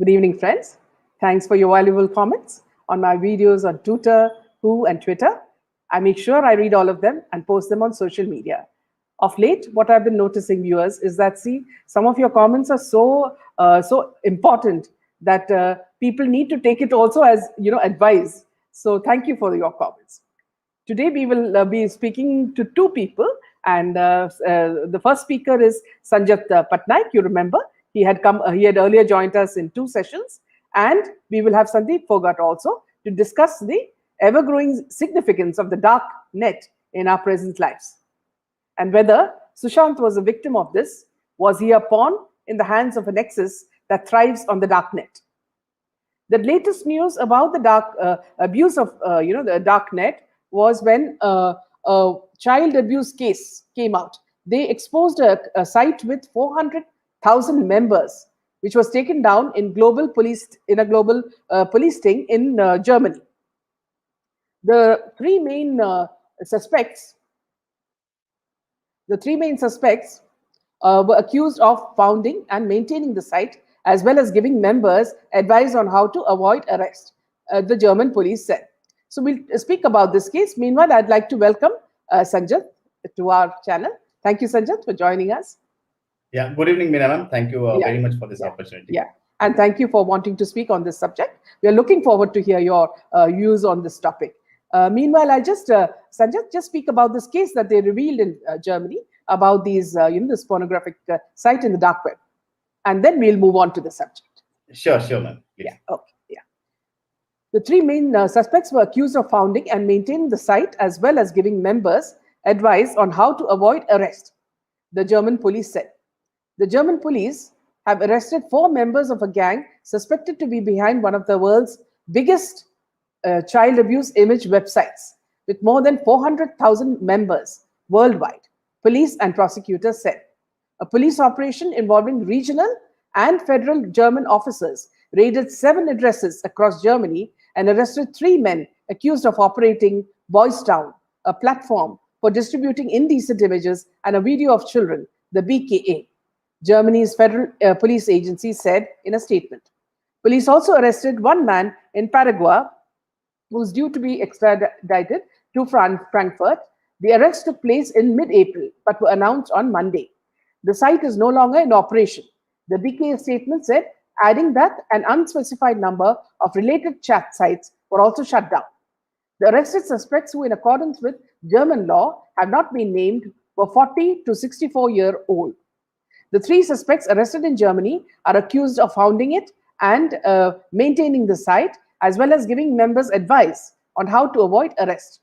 Good evening, friends. Thanks for your valuable comments on my videos on Twitter, and Twitter. I make sure I read all of them and post them on social media. Of late, what I've been noticing, viewers, is that some of your comments are so important that people need to take it also as advice. So thank you for your comments. Today we will be speaking to two people, and the first speaker is Sanjat Patnaik. You remember he had earlier joined us in 2 sessions, and we will have Sandeep Phogat also to discuss the ever-growing significance of the dark net in our present lives, and whether Sushant was a victim of this. Was he a pawn in the hands of a nexus that thrives on the dark net? The latest news about the abuse of the dark net was when a child abuse case came out. They exposed a site with 400,000 members, which was taken down in a global police sting in Germany. The three main suspects were accused of founding and maintaining the site, as well as giving members advice on how to avoid arrest, the German police said. So we'll speak about this case. Meanwhile, I'd like to welcome Sanjat to our channel. Thank you, Sanjat, for joining us. Yeah, good evening, Meena ma'am. Thank you very much for this opportunity. Yeah, and thank you for wanting to speak on this subject. We are looking forward to hear your views on this topic. Meanwhile, I'll Sanjat, just speak about this case that they revealed in Germany about these, this pornographic site in the dark web, and then we'll move on to the subject. Sure, ma'am. Yeah, okay, yeah. The three main suspects were accused of founding and maintaining the site, as well as giving members advice on how to avoid arrest, the German police said. The German police have arrested 4 members of a gang suspected to be behind one of the world's biggest child abuse image websites, with more than 400,000 members worldwide, police and prosecutors said. A police operation involving regional and federal German officers raided 7 addresses across Germany and arrested 3 men accused of operating Boys Town, a platform for distributing indecent images and a video of children, the BKA, Germany's federal police agency said in a statement. Police also arrested 1 man in Paraguay who's due to be extradited to Frankfurt. The arrests took place in mid-April, but were announced on Monday. The site is no longer in operation, the BKA statement said, adding that an unspecified number of related chat sites were also shut down. The arrested suspects, who in accordance with German law have not been named, were 40 to 64-year-old. The 3 suspects arrested in Germany are accused of founding it and maintaining the site, as well as giving members advice on how to avoid arrest.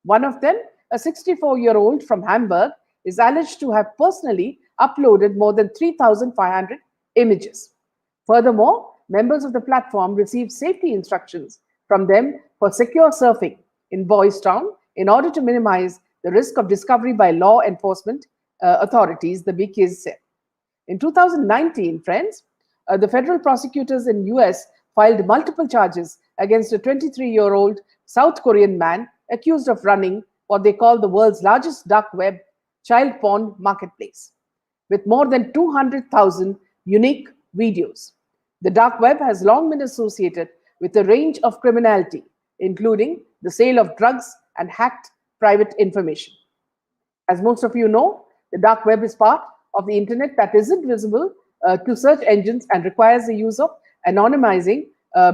One of them, a 64-year-old from Hamburg, is alleged to have personally uploaded more than 3,500 images. Furthermore, members of the platform received safety instructions from them for secure surfing in Boys Town in order to minimize the risk of discovery by law enforcement authorities, the BKA said. In 2019, friends, the federal prosecutors in US filed multiple charges against a 23-year-old South Korean man accused of running what they call the world's largest dark web child porn marketplace, with more than 200,000 unique videos. The dark web has long been associated with a range of criminality, including the sale of drugs and hacked private information. As most of you know, the dark web is part of the internet that isn't visible to search engines and requires the use of anonymizing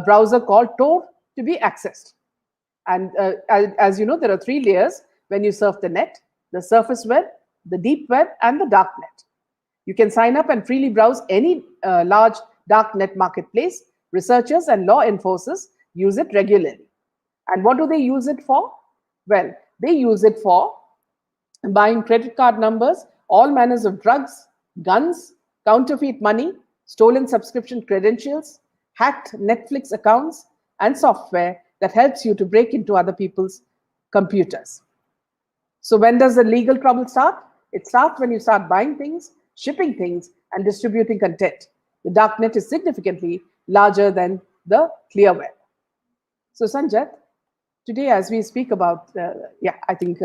browser called Tor to be accessed. And as you know, there are 3 layers when you surf the net: the surface web, the deep web, and the dark net. You can sign up and freely browse any large dark net marketplace. Researchers and law enforcers use it regularly. And what do they use it for? Well, they use it for buying credit card numbers, all manners of drugs, guns, counterfeit money, stolen subscription credentials, hacked Netflix accounts, and software that helps you to break into other people's computers. So when does the legal trouble start? It starts when you start buying things, shipping things, and distributing content. The dark net is significantly larger than the clear web. So Sanjat, today as we speak about, I think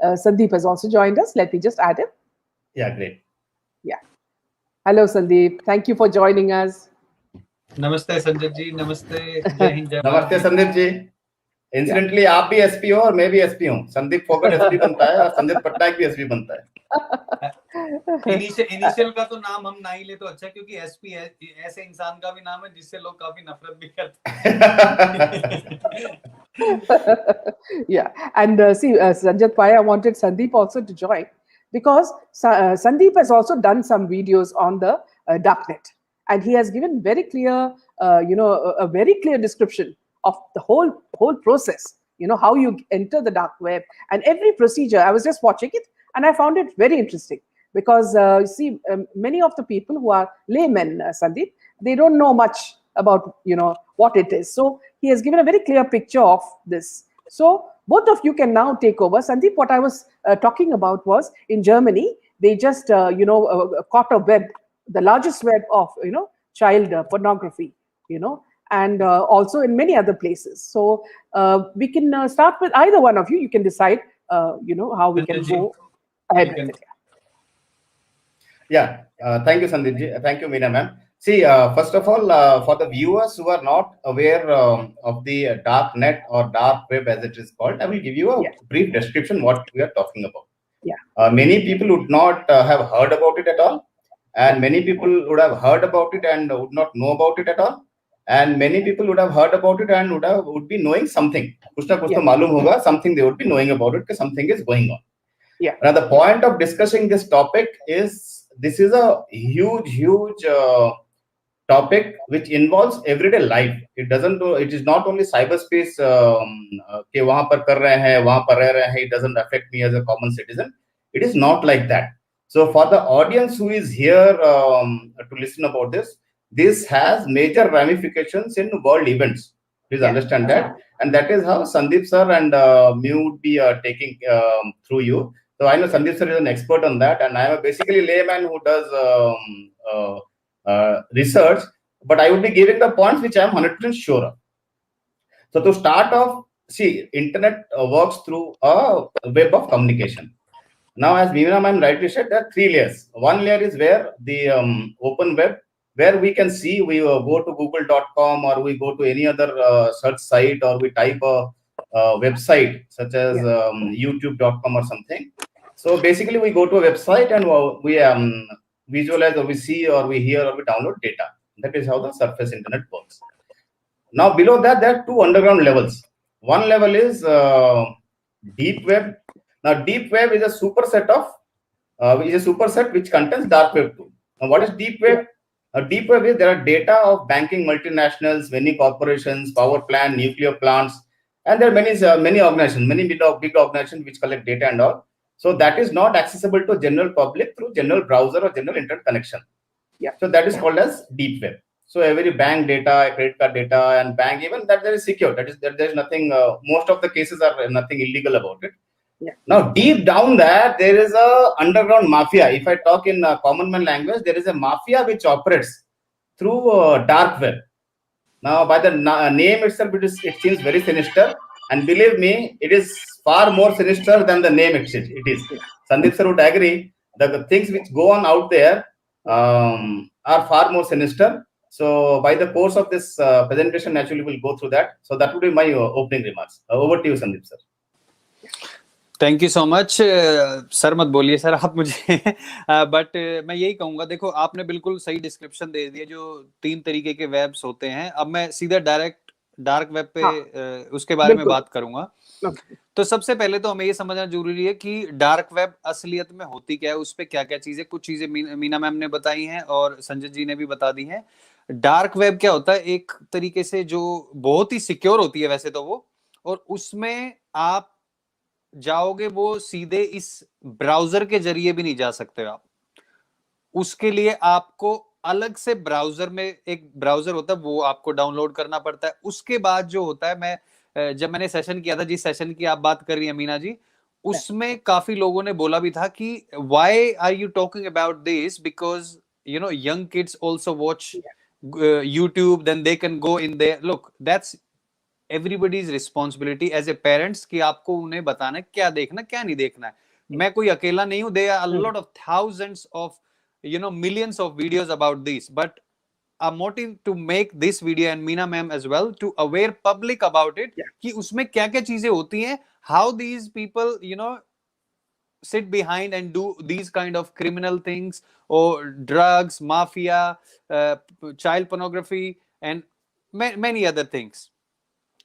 Sandeep has also joined us. Let me just add him. Yeah, great. Yeah. Hello, Sandeep. Thank you for joining us. नमस्ते संजय जी, नमस्ते, जय हिंद जय भारत। नमस्ते Sandeep ji. Incidentally आप भी SP हो और मैं भी एसपी हूँ। संदीप फोगट एसपी बनता है और संजय पटनायक भी एसपी बनता है। इनिशियल का तो नाम हम ना ही ले तो अच्छा, क्योंकि एसपी ऐसे इंसान का भी नाम है जिससे लोग काफी नफरत भी करते हैं। Yeah, and see, Sanjat Pai, I wanted Sandeep also to join because Sandeep has also done some videos on the darknet, and he has given very clear, a very clear description of the whole process. You know how you enter the dark web and every procedure. I was just watching it, and I found it very interesting because you see, many of the people who are laymen, Sandeep, they don't know much about what it is. So he has given a very clear picture of this. So both of you can now take over. Sandeep, what I was talking about was in Germany, they just caught a web, the largest web of child pornography, and also in many other places. So we can start with either one of you. You can decide, how we can go ahead with it. Yeah, thank you, Sandeep ji. Thank you, Meena ma'am. See, first of all, for the viewers who are not aware of the dark net or dark web as it is called, I will give you a brief description what we are talking about. Yeah. Many people would not have heard about it at all, and many people would have heard about it and would not know about it at all, and many people would have heard about it and would be knowing something. कुछ ना कुछ तो मालूम होगा, something they would be knowing about it, that something is going on. Yeah. Now the point of discussing this topic is this is a huge topic which involves everyday life. It is not only cyberspace कि वहां पर कर रहे हैं, वहां पर रह रहे हैं. It doesn't affect me as a common citizen. It is not like that. So for the audience who is here to listen about this has major ramifications in world events. Please understand that, and that is how Sandeep sir and me would be taking through you. So I know Sandeep sir is an expert on that, and I am basically a layman who does research, but I would be giving the points which I am 100% sure of. So to start off, see, internet works through a web of communication. Now, as Meena ma'am rightly said, there are 3 layers. One layer is where the open web, where we can see, we go to google.com or we go to any other search site, or we type a website such as youtube.com or something. So basically we go to a website and we visualize, or we see, or we hear, or we download data. That is how the surface internet works. Now below that, there are 2 underground levels. One level is deep web. Now deep web is a superset which contains dark web too. Now what is deep web? Deep web is there are data of banking multinationals, many corporations, power plant, nuclear plants, and there are many organizations, many big organizations which collect data and all. So that is not accessible to general public through general browser or general internet connection. Yeah. So that is called as deep web. So every bank data, credit card data, and bank, even that there is secure. That is there is nothing. Most of the cases are nothing illegal about it. Yeah. Now deep down there is a underground mafia. If I talk in common man language, there is a mafia which operates through dark web. Now by the name itself, it seems very sinister, and believe me, it is far more sinister than the name it is. Sandeep sir would agree that the things which go on out there are far more sinister. So by the course of this presentation, naturally we'll go through that. So that would be my opening remarks. Over to you, Sandeep sir. Thank you so much sir. मत बोलिए sir आप मुझे but मैं यही कहूंगा, देखो आपने बिल्कुल सही डिस्क्रिप्शन दे दिया जो 3 तरीके के वेब्स होते हैं। अब मैं सीधा डायरेक्ट डार्क वेब पे उसके बारे में बात करूंगा। तो सबसे पहले तो हमें ये समझना जरूरी है कि डार्क वेब असलियत में होती क्या है, उस पर क्या क्या चीजें, कुछ चीजें मीना मैम ने बताई हैं और संजय जी ने भी बता दी हैं। डार्क वेब क्या होता है? एक तरीके से जो बहुत ही सिक्योर होती है वैसे तो वो, और उसमें आप जाओगे वो सीधे इस ब्राउजर के जरिए भी नहीं जा सकते आप। उसके लिए आपको अलग से ब्राउजर में एक ब्राउजर होता है, वो आपको डाउनलोड करना पड़ता है। उसके बाद जो होता है, जब मैंने सेशन किया था, जिस सेशन की आप बात कर रही हैं मीना जी, उसमें काफी लोगों ने बोला भी था कि why are you talking about this, because you know young kids also watch YouTube, then they can go in there. Look, that's everybody's responsibility as a parents कि आपको उन्हें बताना है क्या देखना क्या नहीं देखना है। मैं कोई अकेला नहीं हूं, there are a lot of thousands of millions of videos about this, but a motive to make this video and Meena ma'am as well to aware public about it Yeah. कि उसमें क्या क्या चीजें होती हैं, how these people sit behind and do these kind of criminal things or drugs, mafia, child pornography and many other things.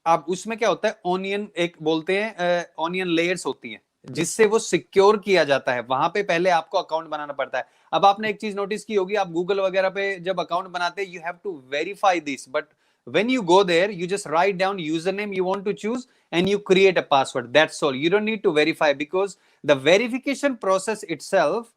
अब उसमें क्या होता है, ऑनियन एक बोलते हैं, ऑनियन लेयर्स होती हैं जिससे वो सिक्योर किया जाता है। वहां पे पहले आपको अकाउंट बनाना पड़ता है। अब आपने एक चीज नोटिस की होगी, आप गूगल वगैरह पे जब अकाउंट बनाते हैं, you have to verify this, but when you go there you just write down username you want to choose and you create a password, that's all. You don't need to verify because the verification process itself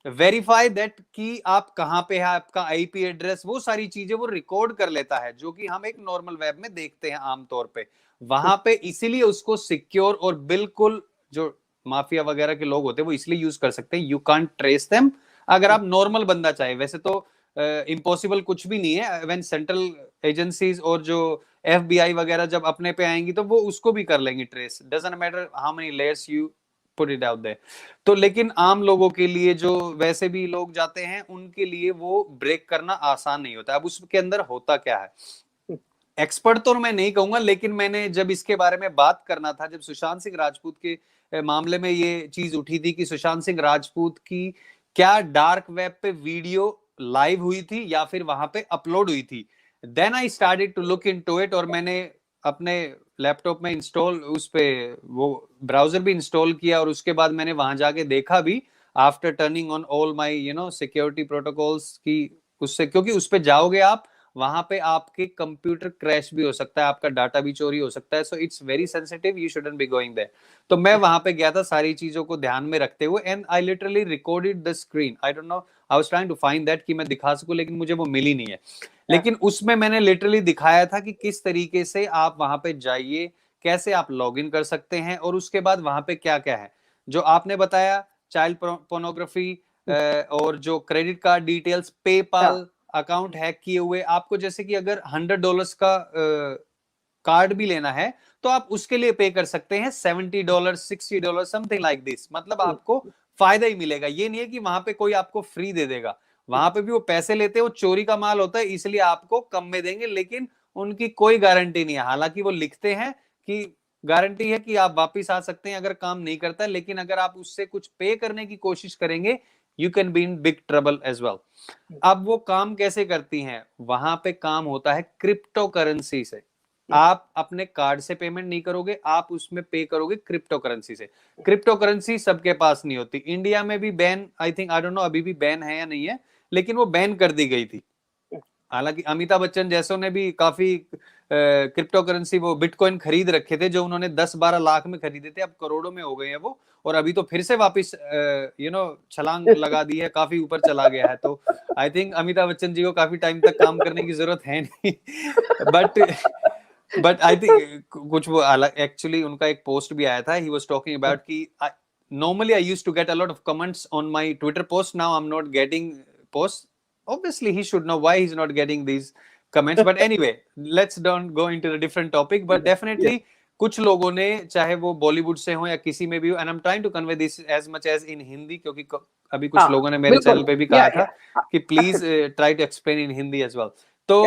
verify that कि आप कहां पे है, आपका IP address, वो सारी चीजें वो रिकॉर्ड कर लेता है, जो कि हम एक नॉर्मल वेब में देखते हैं आमतौर पे। वहां पे इसीलिए उसको सिक्योर और बिल्कुल जो माफिया वगैरह के लोग होते हैं वो इसलिए यूज कर सकते हैं, यू कांट ट्रेस देम। अगर आप नॉर्मल बंदा चाहे, वैसे तो इम्पॉसिबल कुछ भी नहीं है। व्हेन सेंट्रल एजेंसीज और जो एफबीआई वगैरह जब अपने पे आएंगी तो वो उसको भी कर लेंगी trace, doesn't matter how many layers you put it out there. तो लेकिन आम लोगों के लिए, जो वैसे भी लोग जाते हैं, उनके लिए वो ब्रेक करना आसान नहीं होता। अब उसके अंदर होता क्या है, एक्सपर्ट तो मैं नहीं कहूंगा, लेकिन मैंने जब इसके बारे में बात करना था, जब सुशांत सिंह राजपूत के मामले में ये चीज उठी थी कि सुशांत सिंह राजपूत की क्या डार्क वेब पे वीडियो लाइव हुई थी या फिर वहां पे अपलोड हुई थी, then I started to look into it. और मैंने अपने लैपटॉप में इंस्टॉल उस पे वो ब्राउजर भी इंस्टॉल किया और उसके बाद मैंने वहां जाके देखा भी, after turning on all my security protocols की उससे, क्योंकि उस पे जाओगे आप, वहां पे आपके कंप्यूटर क्रैश भी हो सकता है, आपका डाटा भी चोरी हो सकता है, so it's very sensitive, you shouldn't be going there. तो मैं वहां पे गया था सारी चीजों को ध्यान में रखते हुए, and I literally recorded the screen. I don't know, I was trying to find that कि मैं दिखा सकूं, लेकिन मुझे वो मिली नहीं है। लेकिन उसमें मैंने लिटरली दिखाया था कि किस तरीके से आप वहां पे जाइए, कैसे आप लॉग इन कर सकते हैं, और उसके बाद वहां पे क्या क्या है जो आपने बताया, चाइल्ड पोर्नोग्राफी और जो credit card details, PayPal account hack किए हुए, आपको जैसे कि अगर $100 का कार्ड भी लेना है तो आप उसके लिए पे कर सकते हैं $70, $60, समथिंग लाइक दिस। मतलब आपको फायदा ही मिलेगा, ये नहीं है कि वहां पे कोई आपको फ्री दे देगा। वहां पे भी वो पैसे लेते हैं, वो चोरी का माल होता है, इसलिए आपको कम में देंगे, लेकिन उनकी कोई गारंटी नहीं है। हालांकि वो लिखते हैं कि गारंटी है कि आप वापिस आ सकते हैं अगर काम नहीं करता, लेकिन अगर आप उससे कुछ पे करने की कोशिश करेंगे, you can be in big trouble as well. अब वो काम कैसे करती हैं, वहां पे काम होता है क्रिप्टो करेंसी से। आप अपने कार्ड से पेमेंट नहीं करोगे, आप उसमें पे करोगे क्रिप्टो करेंसी से। क्रिप्टो करेंसी सबके पास नहीं होती, इंडिया में भी ban, I think, I don't no अभी भी बैन है या नहीं है, लेकिन वो बैन कर दी गई थी। हालांकि अमिताभ बच्चन जैसों ने भी काफी क्रिप्टो करेंसी, वो बिटकॉइन खरीद रखे थे, जो उन्होंने 10-12 लाख में खरीदे थे, अब करोड़ों में हो गए हैं वो, और अभी तो फिर से वापस छलांग लगा दी है, काफी ऊपर चला गया है। तो आई थिंक अमिताभ बच्चन जी को काफी टाइम तक काम करने की जरूरत है नहीं। बट आई थिंक कुछ वो एक्चुअली उनका एक पोस्ट भी आया था, ही वाज टॉकिंग अबाउट कि normally I used to get a lot of comments on my Twitter post, now I'm not getting posts. Obviously he should know why he's not getting these comments, but anyway, let's don't go into the different topic, but definitely कुछ लोगों ने, चाहे वो बॉलीवुड से हो या किसी में भी हो, and I'm trying to convey this as much as in Hindi, क्योंकि अभी कुछ लोगों ने मेरे चैनल पे भी कहा था कि please try to explain in Hindi as well. तो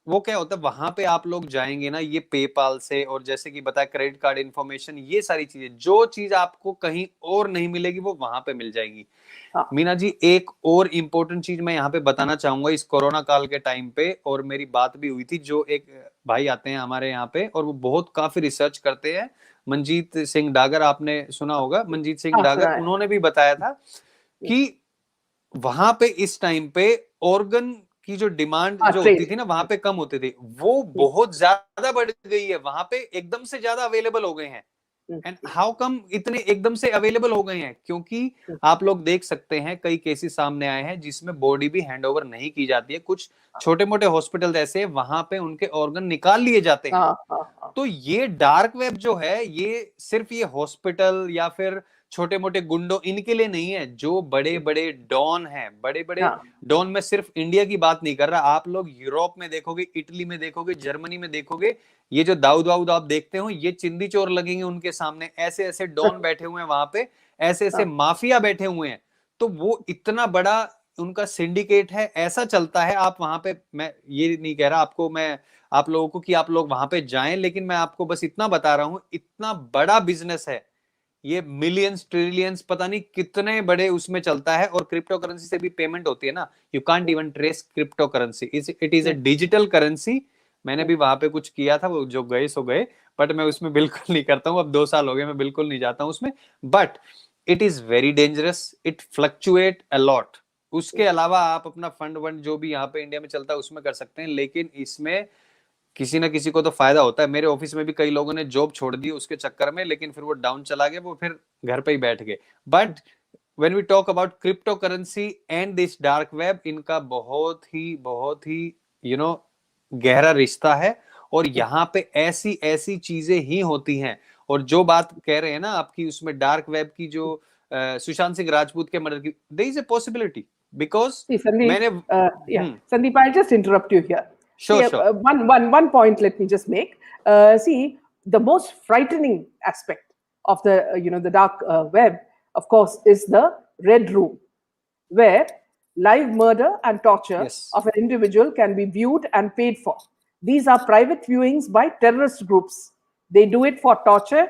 वो क्या होता है, वहां पे आप लोग जाएंगे ना, ये पेपाल से, और जैसे कि बताया क्रेडिट कार्ड इन्फॉर्मेशन, ये सारी चीजें, जो चीज आपको कहीं और नहीं मिलेगी वो वहां पे मिल जाएगी। मीना जी, एक और इम्पोर्टेंट चीज मैं यहाँ पे बताना चाहूंगा इस कोरोना काल के टाइम पे, और मेरी बात भी हुई थी, जो एक भाई आते हैं हमारे यहाँ पे और वो बहुत काफी रिसर्च करते हैं, मनजीत सिंह डागर, आपने सुना होगा मनजीत सिंह डागर, उन्होंने भी बताया था कि वहां पे इस टाइम पे ऑर्गन की जो डिमांड जो होती थी ना, वहां पे कम होते थे, वो बहुत ज्यादा बढ़ गई है, वहां पे एकदम से ज्यादा अवेलेबल हो गए हैं। एंड हाउ कम इतने एकदम से अवेलेबल हो गए हैं, क्योंकि आप लोग देख सकते हैं कई केसेस सामने आए हैं जिसमें बॉडी भी हैंडओवर नहीं की जाती है, कुछ छोटे मोटे हॉस्पिटल ऐसे, वहां पे उनके ऑर्गन निकाल लिए जाते हैं। तो ये डार्क वेब जो है, ये सिर्फ ये हॉस्पिटल या फिर छोटे मोटे गुंडों, इनके लिए नहीं है। जो बड़े बड़े डॉन हैं, बड़े बड़े डॉन, में सिर्फ इंडिया की बात नहीं कर रहा, आप लोग यूरोप में देखोगे, इटली में देखोगे, जर्मनी में देखोगे, ये जो दाऊद वाऊद आप देखते हो, ये चिंदी चोर लगेंगे उनके सामने, ऐसे ऐसे डॉन बैठे हुए हैं वहां पे, ऐसे ऐसे माफिया बैठे हुए हैं। तो वो इतना बड़ा उनका सिंडिकेट है, ऐसा चलता है। आप वहां पे, मैं ये नहीं कह रहा आपको, मैं आप लोगों को कि आप लोग वहां पे जाएं, लेकिन मैं आपको बस इतना बता रहा हूं, इतना बड़ा बिजनेस है ये, मिलियंस ट्रिलियंस पता नहीं कितने बड़े उसमें चलता है। और क्रिप्टो करेंसी से भी पेमेंट होती है ना, you can't even trace crypto currency, it is a digital currency. मैंने भी वहां पे कुछ किया था, वो जो गए सो गए, बट मैं उसमें बिल्कुल नहीं करता हूँ, अब 2 साल हो गए, मैं बिल्कुल नहीं जाता हूँ उसमें। But it is very dangerous, it fluctuate a lot. उसके अलावा आप अपना फंड वंड जो भी यहाँ पे इंडिया में चलता है उसमें कर सकते हैं, लेकिन इसमें किसी ना किसी को तो फायदा होता है। मेरे ऑफिस में भी कई लोगों ने जॉब छोड़ दी उसके चक्कर में, लेकिन फिर वो डाउन चला गया, वो फिर घर पे ही बैठ गए। But when we talk about crypto currency and this dark web, इनका बहुत ही गहरा रिश्ता है। और यहाँ पे ऐसी ऐसी चीजें ही होती हैं। और जो बात कह रहे हैं ना आपकी, उसमें डार्क वेब की, जो सुशांत सिंह राजपूत के मर्डर की, there is a possibility, because See, Sandeep, मैंने Sandeep, I'll just interrupt you here. Sure, See, sure. one point let me just make. See, the most frightening aspect of the the dark web, of course, is the red room, where live murder and torture Yes. of an individual can be viewed and paid for. These are private viewings by terrorist groups. They do it for torture,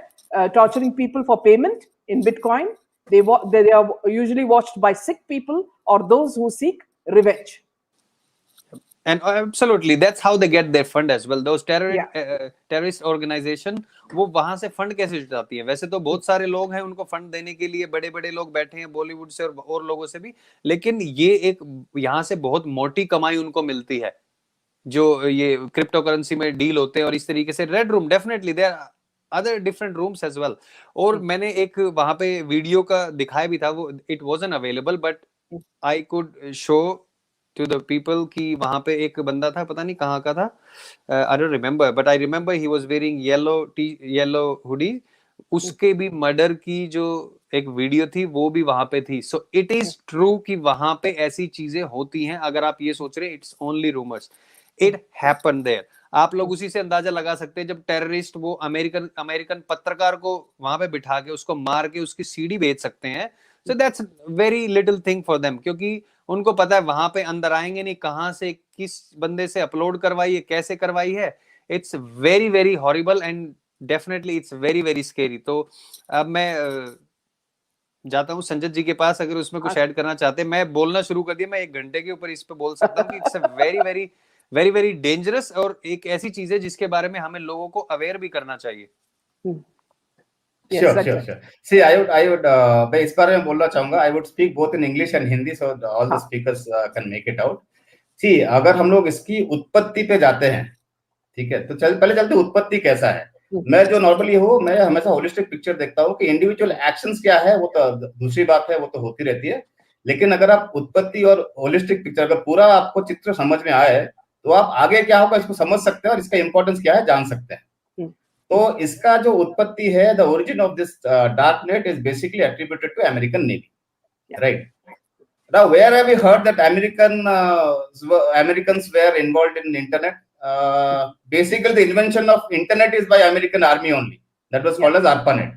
torturing people for payment in Bitcoin. They are usually watched by sick people or those who seek revenge. And absolutely, that's how they get their fund as well. Those Yeah. terrorist organization, वो वहां से fund कैसे जुटाती है? वैसे तो बहुत सारे लोग हैं उनको फंड देने के लिए, बड़े बड़े लोग बैठे हैं बॉलीवुड से और लोगों से भी, लेकिन ये एक यहाँ से बहुत मोटी कमाई उनको मिलती है, जो ये क्रिप्टो करेंसी में डील होते हैं। और इस तरीके से red room, definitely there other different rooms as well. और मैंने एक वहां पे वीडियो का दिखाया भी था, वो it wasn't available, but I could show to the people कि वहां पे एक बंदा था, पता नहीं कहाँ का था, I don't remember, but I remember he was wearing yellow hoodie. उसके भी मर्डर की जो एक वीडियो थी वो भी वहां पे थी। सो इट इज ट्रू कि वहां पे ऐसी चीजें होती हैं। अगर आप ये सोच रहे हैं it's only rumours, it happen there. आप लोग उसी से अंदाजा लगा सकते हैं, जब टेररिस्ट वो अमेरिकन पत्रकार को वहां पे बिठा के उसको मार के उसकी सीडी बेच सकते हैं। So that's very little thing for them, क्योंकि उनको पता है वहां पे अंदर आएंगे नहीं, कहां से किस बंदे से अपलोड करवाई है, कैसे करवाई है। It's very very horrible and definitely it's very very scary. तो अब मैं जाता हूँ संजय जी के पास, अगर उसमें कुछ ऐड करना चाहते हैं। मैं बोलना शुरू कर दिया, मैं 1 घंटे के ऊपर इस पे बोल सकता हूँ कि it's very very very very dangerous, और एक ऐसी चीज है जिसके बारे में हमें लोगों को अवेयर भी करना चाहिए। Yes, Sure, that's sure, right. sure. See, I would मैं इस बारे में बोलना चाहूंगा. I would speak both in English and Hindi, so all the speakers can make it out. See, अगर हम लोग इसकी उत्पत्ति पे जाते हैं, ठीक है, तो पहले चलते उत्पत्ति कैसा है. मैं जो नॉर्मली मैं हमेशा होलिस्टिक पिक्चर देखता हूँ कि इंडिविजुअल एक्शंस क्या है वो तो दूसरी बात है, वो तो होती रहती है. लेकिन अगर आप उत्पत्ति और होलिस्टिक पिक्चर का पूरा आपको चित्र समझ में आए, तो आप आगे क्या होगा इसको समझ सकते हैं और इसका इंपॉर्टेंस क्या है जान सकते हैं. तो इसका जो उत्पत्ति है, the origin of this dark net is basically attributed to American navy, right? Now, where have you heard that Americans were involved in internet? Basically, the invention of internet is by American Army only. That was called as ARPANET.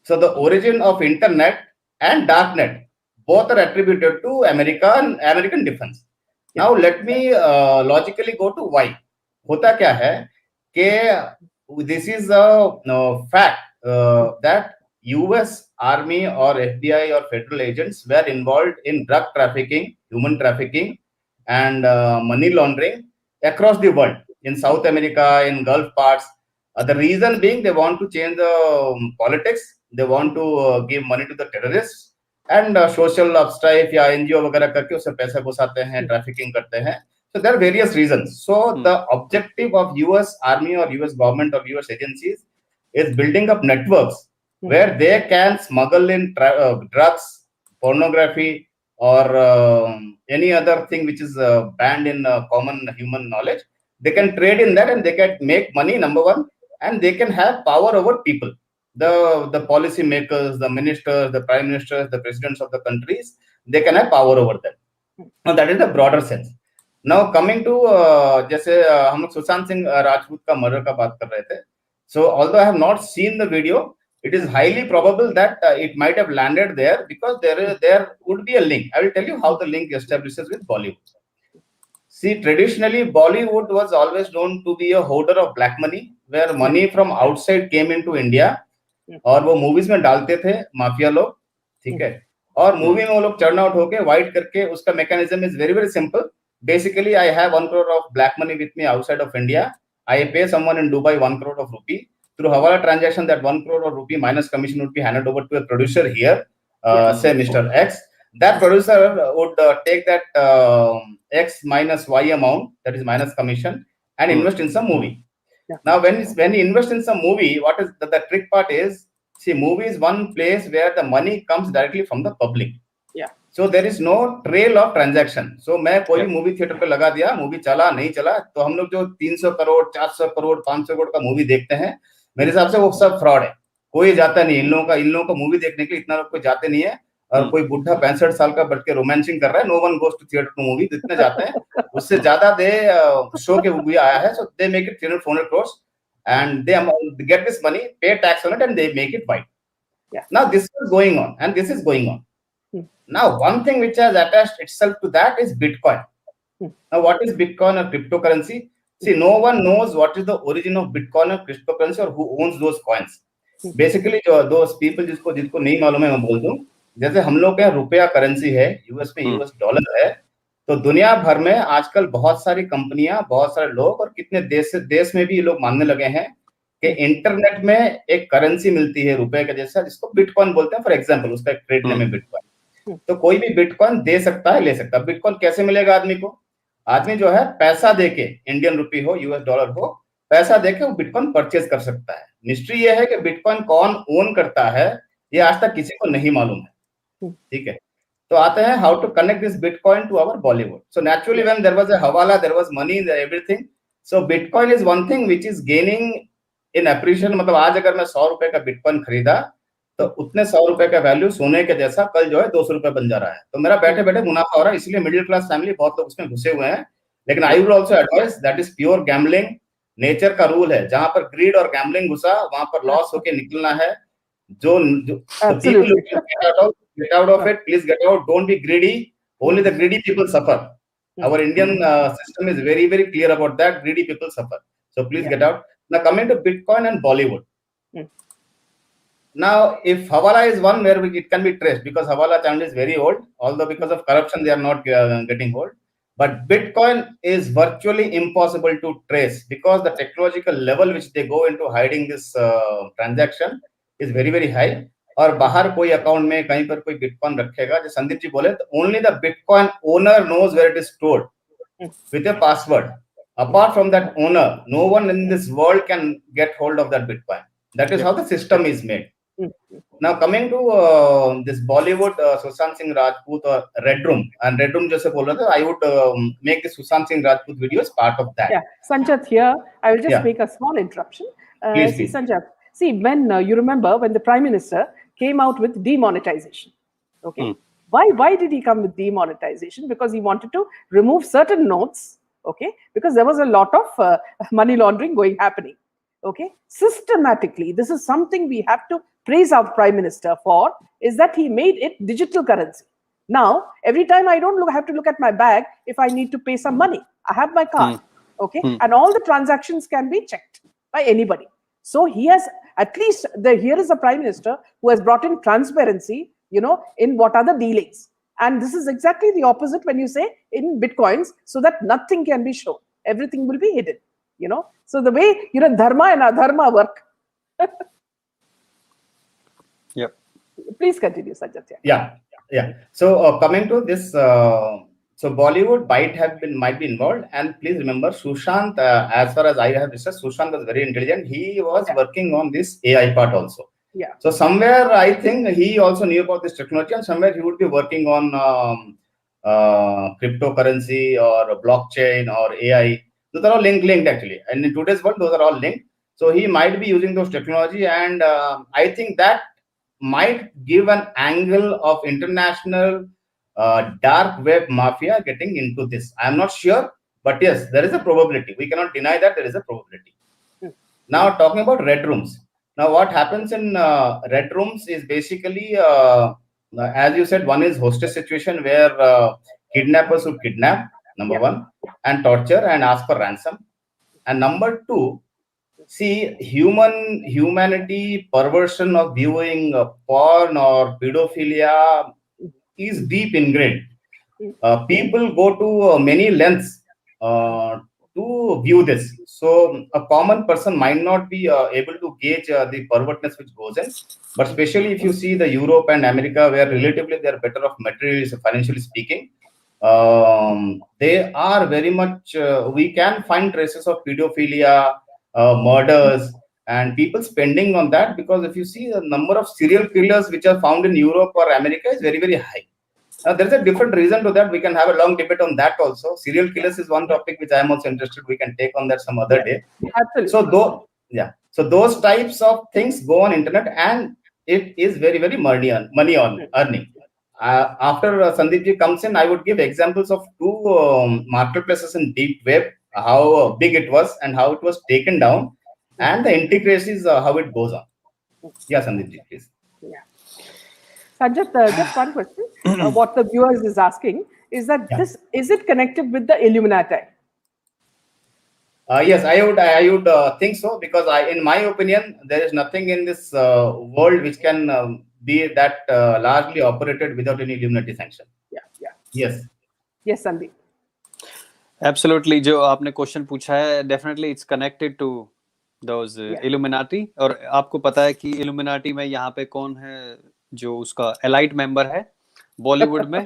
So the origin of internet and darknet both are attributed to American defense. Now, let me logically go to why. होता क्या है कि this is a fact that US Army or FBI or federal agents were involved in drug trafficking, human trafficking, and money laundering across the world, in South America, in Gulf parts. The reason being they want to change the politics, they want to give money to the terrorists, and social upstrife या NGO वगैरह करके उससे पैसे घुसाते हैं, trafficking करते हैं. So there are various reasons. So the objective of US Army or US government or US agencies is building up networks where they can smuggle in drugs, pornography, or any other thing which is banned in common human knowledge. They can trade in that and they can make money, number one, and they can have power over people. The policy makers, the ministers, the prime ministers, the presidents of the countries, they can have power over them. Now that is the broader sense. Now coming to जैसे हम लोग सुशांत सिंह राजपूत का murder का बात कर रहे थे. So although I have not seen the video, it is highly probable that it might have landed there because there would be a link. I will tell you how the link establishes with Bollywood. See, traditionally, Bollywood was always known to be a hoarder of black money, where money from outside came into India, और वो movies में डालते थे mafia लोग, ठीक है, और movie में वो लोग टर्न आउट होके वाइट करके, उसका mechanism is very very simple. Basically, I have 1 crore of black money with me outside of India. I pay someone in Dubai 1 crore of rupee. Through Hawala transaction, that 1 crore of rupee minus commission would be handed over to a producer here, say Mr. X. That producer would take that X minus Y amount, that is minus commission, and invest in some movie. Now, when he invests in some movie, what is the trick part is, see, movie is one place where the money comes directly from the public. So there is no trail of transaction. So मैं कोई movie theatre पे लगा दिया, movie चला नहीं चला, तो हम लोग जो 300 करोड़ 400 करोड़ 500 करोड़ का मूवी देखते हैं, मेरे हिसाब से वो सब फ्रॉड है. कोई जाता नहीं, इन लोगों को मूवी देखने के लिए इतना लोग कोई जाते नहीं है. और कोई बुढ़ा 65 साल का बैठ के रोमांसिंग कर रहा है, no one goes to theatre to movie, जितने जाते हैं उससे ज्यादा दे शो के मूवी आया है. So they make it 300-400 crores and they get this money, pay tax on it, and they make it white. Now this is going on, and this is going on. Now, one thing which has attached itself to that is Bitcoin. Now, what is Bitcoin or cryptocurrency? See, no one knows what is the origin of Bitcoin or cryptocurrency or who owns those coins. Basically, those people जिसको नहीं मालूम है, मैं बोल दूं, जैसे हम लोग के रुपया करेंसी है, यूएस में यूएस डॉलर है, तो दुनिया भर में आजकल बहुत सारी कंपनियां, बहुत सारे लोग और कितने देश में भी ये लोग मानने लगे हैं कि इंटरनेट में एक करेंसी मिलती है रुपए के जैसा, जिसको बिटकॉइन बोलते हैं. फॉर एग्जांपल, उसका एक ट्रेड नेम है बिटकॉइन. तो कोई भी बिटकॉइन दे सकता है, ले सकता है. बिटकॉइन कैसे मिलेगा आदमी को? आदमी जो है पैसा देके, इंडियन रुपी हो, यूएस डॉलर हो, पैसा देके वो बिटकॉइन परचेज कर सकता है. मिस्ट्री ये है कि बिटकॉइन कौन ओन करता है, ये आज तक किसी को नहीं मालूम है. ठीक है, तो आते हैं how to connect this bitcoin to our Bollywood. So naturally when there was a hawala, there was money, everything. So bitcoin is one thing which is gaining in appreciation. मतलब आज अगर मैं 100 रुपए का बिटकॉइन खरीदा, तो उतने 100 रुपए का वैल्यू सोने के जैसा कल जो है 200 रुपए बन जा रहा है. तो मेरा बैठे बैठे मुनाफा हो रहा है. इसलिए मिडिल क्लास फैमिली बहुत लोग उसमें घुसे हुए हैं. लेकिन I would also advice, that is pure gambling. Nature का रूल है, जहां पर ग्रीड और गैम्बलिंग घुसा, वहां पर लॉस होके निकलना है. जो get out of it, please get out. Don't be greedy. Only the greedy people suffer. Our Indian system is very very clear about that. Greedy people suffer. So please get out. Now coming to Bitcoin and Bollywood. Now, if Hawala is one where it can be traced, because Hawala channel is very old, although because of corruption they are not getting old. But Bitcoin is virtually impossible to trace because the technological level which they go into hiding this transaction is very very high. और बाहर कोई account में कहीं पर कोई bitcoin रखेगा, जो संदीप जी बोले, तो only the bitcoin owner knows where it is stored with a password. Apart from that owner, no one in this world can get hold of that bitcoin. That is how the system is made. Now coming to this Bollywood Sushant Singh Rajput or Red Room, and Red Room जैसे बोल रहे थे, I would make the Sushant Singh Rajput video as part of that. Yeah, Sanjat here. I will just make a small interruption. Please. Sanjat, see, when you remember when the Prime Minister came out with demonetization, okay? Why did he come with demonetization? Because he wanted to remove certain notes, okay? Because there was a lot of money laundering happening, okay? Systematically, this is something we have to praise our Prime Minister for, is that he made it digital currency. Now, every time I don't have to look at my bag if I need to pay some money. I have my card, okay? And all the transactions can be checked by anybody. So he has, at least here is a Prime Minister who has brought in transparency, in what are the dealings. And this is exactly the opposite when you say in Bitcoins, so that nothing can be shown. Everything will be hidden, So the way, dharma and adharma work. Yep. Please continue, Sanjat. Yeah. So coming to this, so Bollywood might be involved, and please remember Sushant. As far as I have researched, Sushant was very intelligent. He was working on this AI part also. Yeah. So somewhere I think he also knew about this technology, and somewhere he would be working on cryptocurrency or blockchain or AI. Those are all linked actually, and in today's world, those are all linked. So he might be using those technology, and I think that might give an angle of international dark web mafia getting into this. I am not sure, but yes, there is a probability. We cannot deny that there is a probability. Now, talking about red rooms. Now, what happens in red rooms is basically, as you said, one is hostage situation where kidnappers would kidnap, number Yeah. one, and torture and ask for ransom. And number two, see, humanity perversion of viewing porn or pedophilia is deep ingrained. People go to many lengths to view this. So a common person might not be able to gauge the pervertness which goes in. But especially if you see the Europe and America, where relatively they are better off materially, financially speaking, they are very much. We can find traces of pedophilia, murders, and people spending on that, because if you see the number of serial killers which are found in Europe or America is very, very high. There is a different reason to that. We can have a long debate on that also. Serial killers is one topic which I am also interested. We can take on that some other day. Absolutely. So though, yeah. So those types of things go on internet, and it is very, very money on earning. After Sandeep ji comes in, I would give examples of two marketplaces in deep web, how big it was and how it was taken down, and the intricacies how it goes on. Yeah, Sandeep ji, please. Yeah. Sanjat, just one question. What the viewers is asking is that Yeah. this is it connected with the Illuminati? Yes, I would think so, because in my opinion, there is nothing in this world which can be that largely operated without any Illuminati sanction. Yeah. Yes. Yes, Sandeep. Absolutely, जो आपने question पूछा है, definitely it's connected to those Illuminati. और आपको पता है कि illuminati में यहाँ पे कौन है जो उसका एलाइट मेंबर है बॉलीवुड में,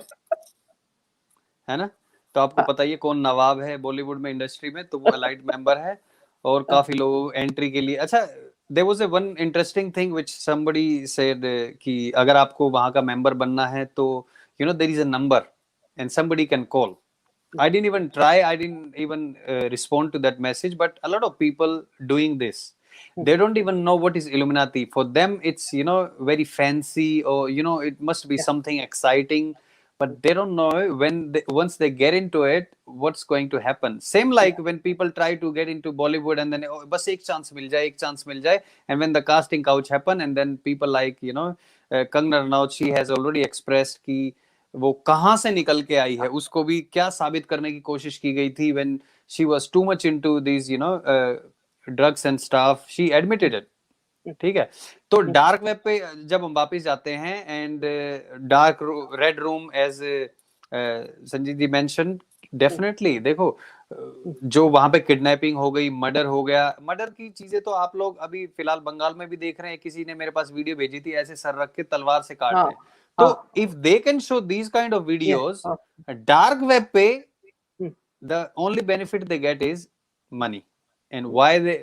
है ना? तो आपको पता ही है कौन नवाब है बॉलीवुड में इंडस्ट्री में, तो वो एलाइट मेंबर है। और काफी लोग एंट्री के लिए, अच्छा, there was one interesting thing which somebody said कि अगर आपको वहां का मेंबर बनना है तो you know there is a number and somebody can call. I didn't even try. I didn't even respond to that message. But a lot of people doing this, they don't even know what is Illuminati. For them, it's very fancy, or it must be something exciting. But they don't know once they get into it, what's going to happen. Same like when people try to get into Bollywood and then bas ek chance mil jaye, and when the casting couch happen, and then people like Kangana Ranaut, she has already expressed कि वो कहाँ से निकल के आई है, उसको भी क्या साबित करने की कोशिश की गई थी when she was too much into these drugs and stuff, she admitted it. ठीक है, तो डार्क वेब पे जब हम वापस जाते हैं, and dark red room as Sanjeet ji mention, definitely देखो जो वहां पे किडनैपिंग हो गई, मर्डर हो गया, मर्डर की चीजें तो आप लोग अभी फिलहाल बंगाल में भी देख रहे हैं। किसी ने मेरे पास वीडियो भेजी थी, ऐसे सर रख के तलवार से काट रहे। तो if they can show these kind of videos dark web पे, the only benefit they get is money. And why they,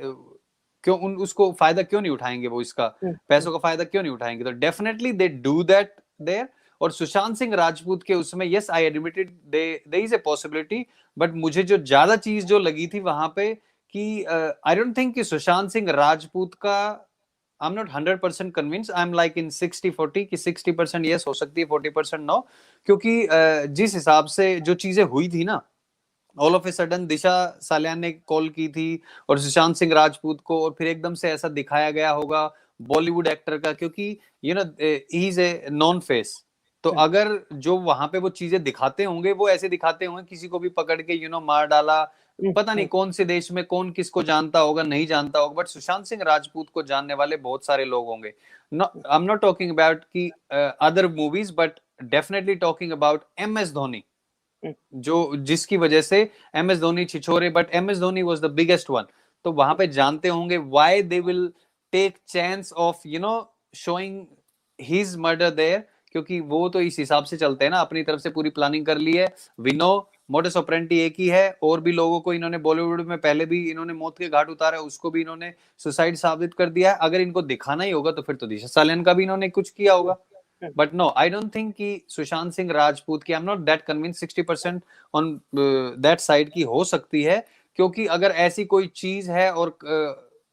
क्यों उसको फायदा क्यों नहीं उठाएंगे, वो इसका पैसों का फायदा क्यों नहीं उठाएंगे? तो definitely they do that there. और सुशांत सिंह राजपूत के उसमें, yes I admitted there is a possibility, but मुझे जो ज्यादा चीज जो लगी थी वहां पे कि आई डोंट थिंक कि सुशांत सिंह राजपूत का, आई am not 100% convince, I am like in 60-40 कि 60% यस हो सकती है, 40% नो। क्योंकि जिस हिसाब से जो चीजें हुई थी ना, ऑल ऑफ ए सडन दिशा सालियान ने कॉल की थी और सुशांत सिंह राजपूत को, और फिर एकदम से ऐसा दिखाया गया होगा बॉलीवुड एक्टर का, क्योंकि he is a non face. तो अगर जो वहां पे वो चीजें दिखाते होंगे, वो ऐसे दिखाते होंगे किसी को भी पकड़ के मार डाला, पता नहीं कौन से देश में कौन किसको जानता होगा, नहीं जानता होगा, बट सुशांत सिंह राजपूत को जानने वाले बहुत सारे लोग होंगे। I am not talking about की other movies, but definitely talking about MS Dhoni, जो जिसकी वजह से MS Dhoni Chhichhore, but MS Dhoni was the biggest one. तो वहां पे जानते होंगे why they will take chance of showing his murder there, क्योंकि वो तो इस हिसाब से चलते हैं ना, अपनी तरफ से पूरी प्लानिंग कर ली है। वी नो मोडस ऑपरेंडी एक ही है, और भी लोगों को इन्होंने बॉलीवुड में पहले भी इन्होंने मौत के घाट उतारा, उसको भी इन्होंने सुसाइड साबित कर दिया है। अगर इनको दिखाना ही होगा तो फिर तो दिशा सालियान का भी इन्होंने कुछ किया होगा। But no, I don't think कि सुशांत सिंह राजपूत की, I'm not that convinced 60% on that side की हो सकती है, क्योंकि अगर ऐसी कोई चीज है और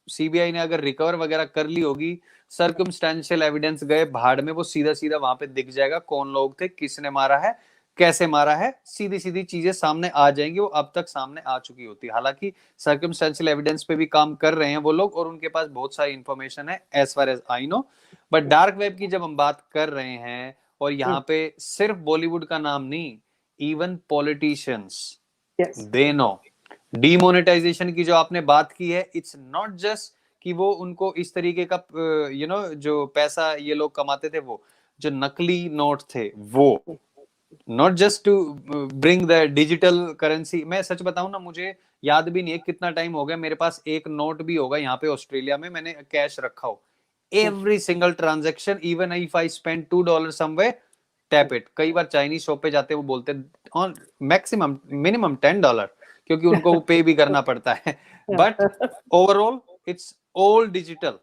CBI ने अगर रिकवर वगैरह कर ली होगी, सर्कमस्टेंशियल एविडेंस गए भाड़ में, वो सीधा सीधा वहां पे दिख जाएगा कौन लोग थे, किसने मारा है। कैसे मारा है, सीधी सीधी चीजें सामने आ जाएंगी, वो अब तक सामने आ चुकी होती है। हालांकि सर्कमस्टेंशियल एविडेंस पे भी काम कर रहे हैं वो लोग, और उनके पास बहुत सारी इंफॉर्मेशन है as far as I know. But dark web की जब हम बात कर रहे हैं, और यहाँ पे सिर्फ बॉलीवुड का नाम नहीं, even politicians they know. Demonetisation की जो आपने बात की है, इट्स नॉट जस्ट कि वो उनको इस तरीके का जो पैसा ये लोग कमाते थे, वो जो नकली नोट थे वो, not just to bring the digital currency. मैं सच बताऊं ना, मुझे याद भी नहीं है कितना टाइम हो गया, मेरे पास एक नोट भी होगा यहाँ पे ऑस्ट्रेलिया में मैंने कैश रखा हो। Every single transaction, even if I spend $2 somewhere, tap it. कई बार चाइनीज शॉप पे जाते वो बोलते ऑन मैक्सिमम मिनिमम $10, क्योंकि उनको वो पे भी करना पड़ता है। But overall it's all digital,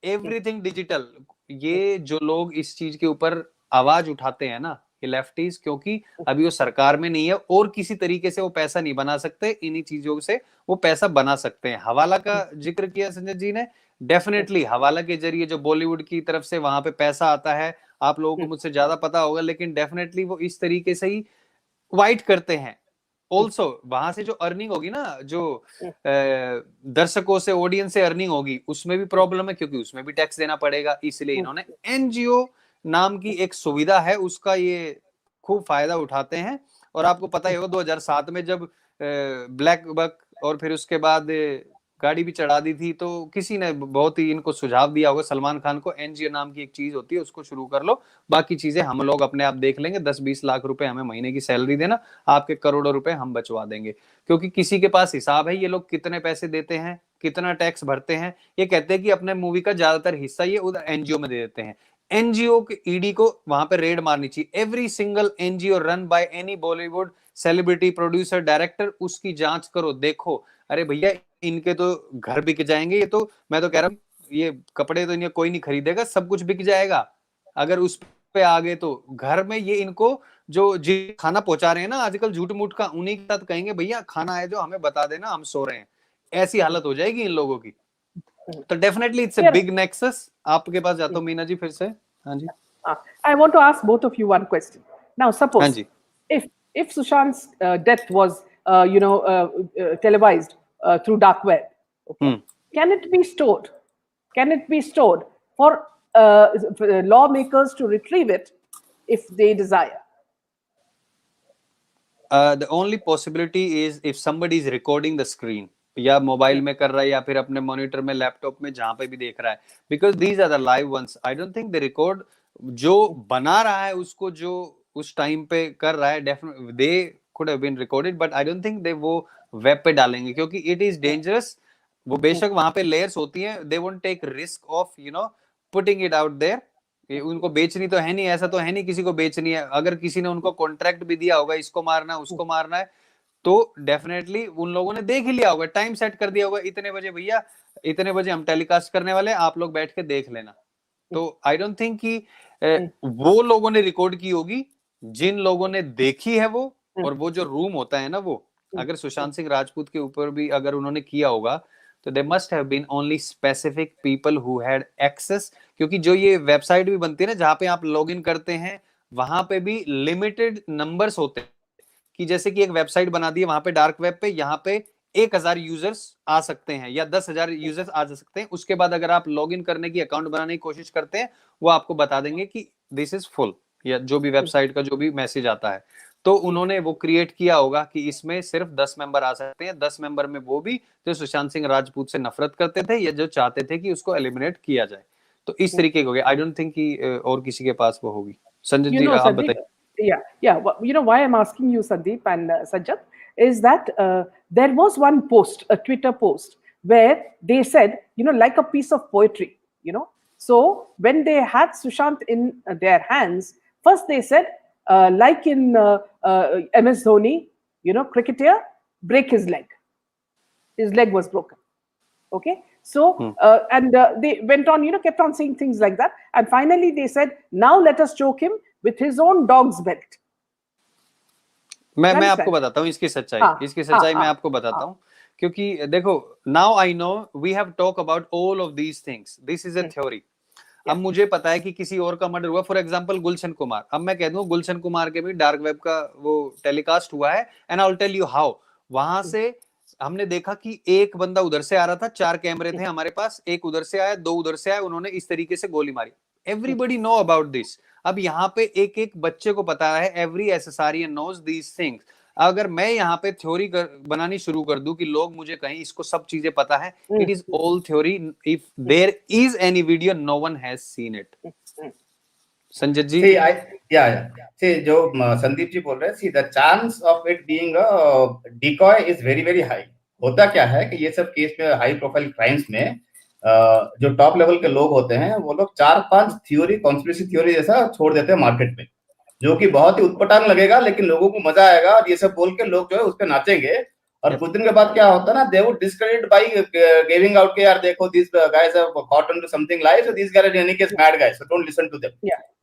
everything digital. ये जो लोग इस चीज के ऊपर आवाज उठाते हैं ना, ये लेफ्टीज, क्योंकि अभी वो सरकार में नहीं है और किसी तरीके से वो पैसा नहीं बना सकते, इन्हीं चीजों से वो पैसा बना सकते हैं। हवाला का जिक्र किया संजय जी ने, डेफिनेटली हवाला के जरिए जो बॉलीवुड की तरफ से वहां पे पैसा आता है, आप लोगों को मुझसे ज्यादा पता होगा, लेकिन डेफिनेटली वो इस तरीके से ही वाइट करते हैं। ऑल्सो वहां से जो अर्निंग होगी ना, जो दर्शकों से, ऑडियंस से अर्निंग होगी, उसमें भी प्रॉब्लम है, क्योंकि उसमें भी टैक्स देना पड़ेगा। इसलिए इन्होंने एनजीओ नाम की एक सुविधा है, उसका ये खूब फायदा उठाते हैं। और आपको पता ही होगा 2007 में जब ब्लैक बक और फिर उसके बाद गाड़ी भी चढ़ा दी थी, तो किसी ने बहुत ही इनको सुझाव दिया होगा सलमान खान को, एनजीओ नाम की एक चीज होती है, उसको शुरू कर लो, बाकी चीजें हम लोग अपने आप देख लेंगे, 10-20 लाख रुपए हमें महीने की सैलरी देना, आपके करोड़ों रुपए हम बचवा देंगे। क्योंकि किसी के पास हिसाब है ये लोग कितने पैसे देते हैं, कितना टैक्स भरते हैं। ये कहते हैं कि अपने मूवी का ज्यादातर हिस्सा ये उधर एनजीओ में दे देते हैं। एनजीओ के ईडी को वहां पे रेड मारनी चाहिए। Every single NGO run by any Bollywood celebrity, producer, director, उसकी जांच करो, देखो अरे भैया इनके तो घर बिक जाएंगे, ये तो मैं तो कह रहा हूँ, ये कपड़े तो इन्हें कोई नहीं खरीदेगा, सब कुछ बिक जाएगा अगर उस पे आ गए तो। घर में ये इनको जो जी खाना पहुंचा रहे हैं ना आजकल झूठ मूठ का, उन्हीं के साथ कहेंगे भैया खाना है जो हमें बता देना, हम सो रहे हैं, ऐसी हालत हो जाएगी इन लोगों की। तो definitely it's a big nexus. आपके पास जाता हूं मीना जी फिर से। हाँ जी, I want to ask both of you one question. Now, suppose हाँ जी, if Sushant's death was televised through dark web, okay, can it be stored? Can it be stored for lawmakers to retrieve it if they desire? the only possibility is if somebody is recording the screen, या mobile में कर रहा है या फिर अपने monitor में, laptop में, जहां पे भी देख रहा है, because these are the live ones. I don't think they record, जो बना रहा है उसको, जो उस टाइम पे कर रहा है, definitely they could have been recorded, but I don't think they वो वेब पे डालेंगे, क्योंकि इट इज डेंजरस। वो बेशक वहां पे लेयर्स होती हैं, they won't take risk of putting it out there. उनको बेचनी तो है नहीं, ऐसा तो है नहीं किसी को बेचनी है। अगर किसी ने उनको कॉन्ट्रैक्ट भी दिया होगा, इसको मारना है उसको मारना है, तो डेफिनेटली उन लोगों ने देख ही लिया होगा, टाइम सेट कर दिया होगा, इतने बजे भैया, इतने बजे हम टेलीकास्ट करने वाले हैं, आप लोग बैठ के देख लेना। तो आई डोंट थिंक कि वो लोगों ने रिकॉर्ड की होगी, जिन लोगों ने देखी है वो। और वो जो रूम होता है ना, वो अगर सुशांत सिंह राजपूत के ऊपर भी अगर उन्होंने किया होगा, तो they must have been only specific people who had access. क्योंकि जो ये वेबसाइट भी बनती है ना, जहां पे आप लॉग इन करते हैं, वहां पे भी लिमिटेड नंबर्स होते हैं। कि जैसे कि एक वेबसाइट बना दी है वहां पे डार्क वेब पे, यहाँ पे 1000 यूजर्स आ सकते हैं या 10,000 यूजर्स आ सकते हैं। उसके बाद अगर आप लॉग इन करने की, अकाउंट बनाने की कोशिश करते हैं, वो आपको बता देंगे कि दिस इज फुल, या जो भी वेबसाइट का जो भी मैसेज आता है। तो उन्होंने वो क्रिएट किया होगा कि इसमें सिर्फ 10 मेंबर आ सकते हैं। 10 मेंबर में वो भी जो सुशांत सिंह राजपूत से नफरत करते थे या जो चाहते थे कि उसको एलिमिनेट किया जाए। तो इस तरीके हो गया। आई डोंट थिंक कि और किसी के पास वो होगी। संजय जी आप बताइए। Yeah. You know why I'm asking you, Sandeep and Sajjad, is that there was one post, a Twitter post, where they said, like a piece of poetry, So when they had Sushant in their hands, first they said, like in MS Dhoni, cricketer, break his leg. His leg was broken. Okay. So, and they went on, kept on saying things like that. And finally they said, now let us choke him with his own dog's belt. मैं आपको बताता हूँ इसकी सच्चाई मैं आपको बताता हूँ। क्योंकि देखो, now I know we have talked about all of these things. This is a theory. अब मुझे पता है कि किसी और का मर्डर हुआ, फॉर एग्जांपल गुलशन कुमार, अब मैं कह दूं गुलशन कुमार के भी डार्क वेब का वो टेलीकास्ट हुआ है, and I will tell you how. वहां से हमने देखा कि एक बंदा उधर से आ रहा था, 4 कैमरे थे हमारे पास, एक उधर से आया, 2 उधर से आए, उन्होंने इस तरीके से गोली मारी। Everybody know about this. अब यहाँ पे एक एक बच्चे को पता है, every SSRian knows these things. अगर मैं यहाँ पे थ्योरी बनानी शुरू कर दूं कि लोग मुझे कहें इसको सब चीजें पता है, it is all theory. If there is any video, no one has seen it. Sanjay ji, See, see, जो संदीप जी बोल रहे हैं, see the chance of it being a decoy is very very high। होता क्या है कि ये सब केस में, हाई प्रोफाइल क्राइम्स में जो टॉप लेवल के लोग होते हैं, वो लोग 4-5 थ्योरी, कॉन्स्पिरेसी थ्योरी जैसा छोड़ देते हैं मार्केट में, जो कि बहुत ही उटपटांग लगेगा, लेकिन लोगों को मजा आएगा और ये सब बोल के लोग जो है उस पर नाचेंगे। और कुछ दिन के बाद क्या होता है ना, they would discredit by giving out के यार देखो this guys have got into something like, so this guys are in any case mad guys, so don't listen to them.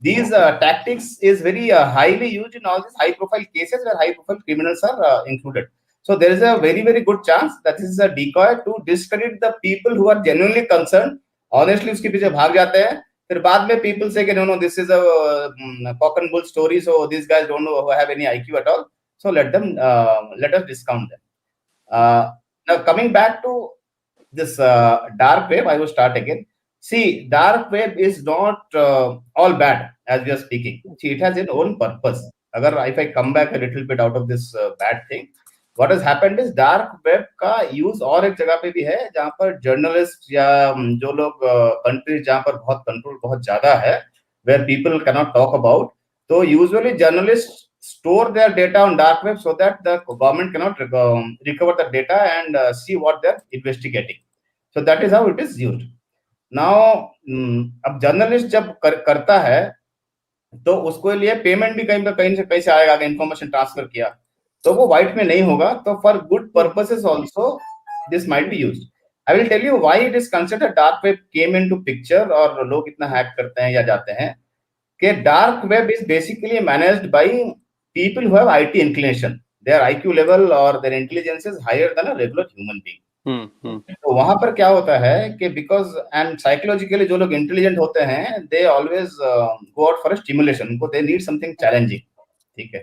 These tactics is very highly used in all these high profile cases where high profile criminals are included. So there is a very very good chance that this is a decoy to discredit the people who are genuinely concerned, honestly उसके पीछे भाग जाते हैं, फिर बाद में people say कि no this is a cock and bull story, so these guys don't know have any IQ at all, so let us discount them. Now coming back to this dark web, I will start again. See, dark web is not all bad as we are speaking. See, it has its own purpose. Agar if I come back a little bit out of this bad thing, what has happened is dark web का use और एक जगह पे भी है, जहाँ पर journalist या जो लोग कंट्रीज जहाँ पर बहुत कंट्रोल बहुत ज्यादा है, where people cannot talk about, तो usually journalists store their data on dark web so that the government cannot recover the data and see what they're investigating. So that is how it is used. Now अब journalist जब करता है तो उसको लिए payment भी कहीं से आएगा, अगर इंफॉर्मेशन ट्रांसफर किया तो वो व्हाइट में नहीं होगा, तो for good purposes also this might be used. I will tell you why it is considered dark web came into picture और लोग इतना हैक करते हैं या जाते हैं, कि dark web is basically managed by people who have IT inclination, their IQ level और their intelligence is higher than a regular human being. तो वहां पर क्या होता है कि बिकॉज एंड साइकोलॉजिकली जो लोग इंटेलिजेंट होते हैं, they always go out for a stimulation, उनको दे नीड समथिंग चैलेंजिंग, ठीक है।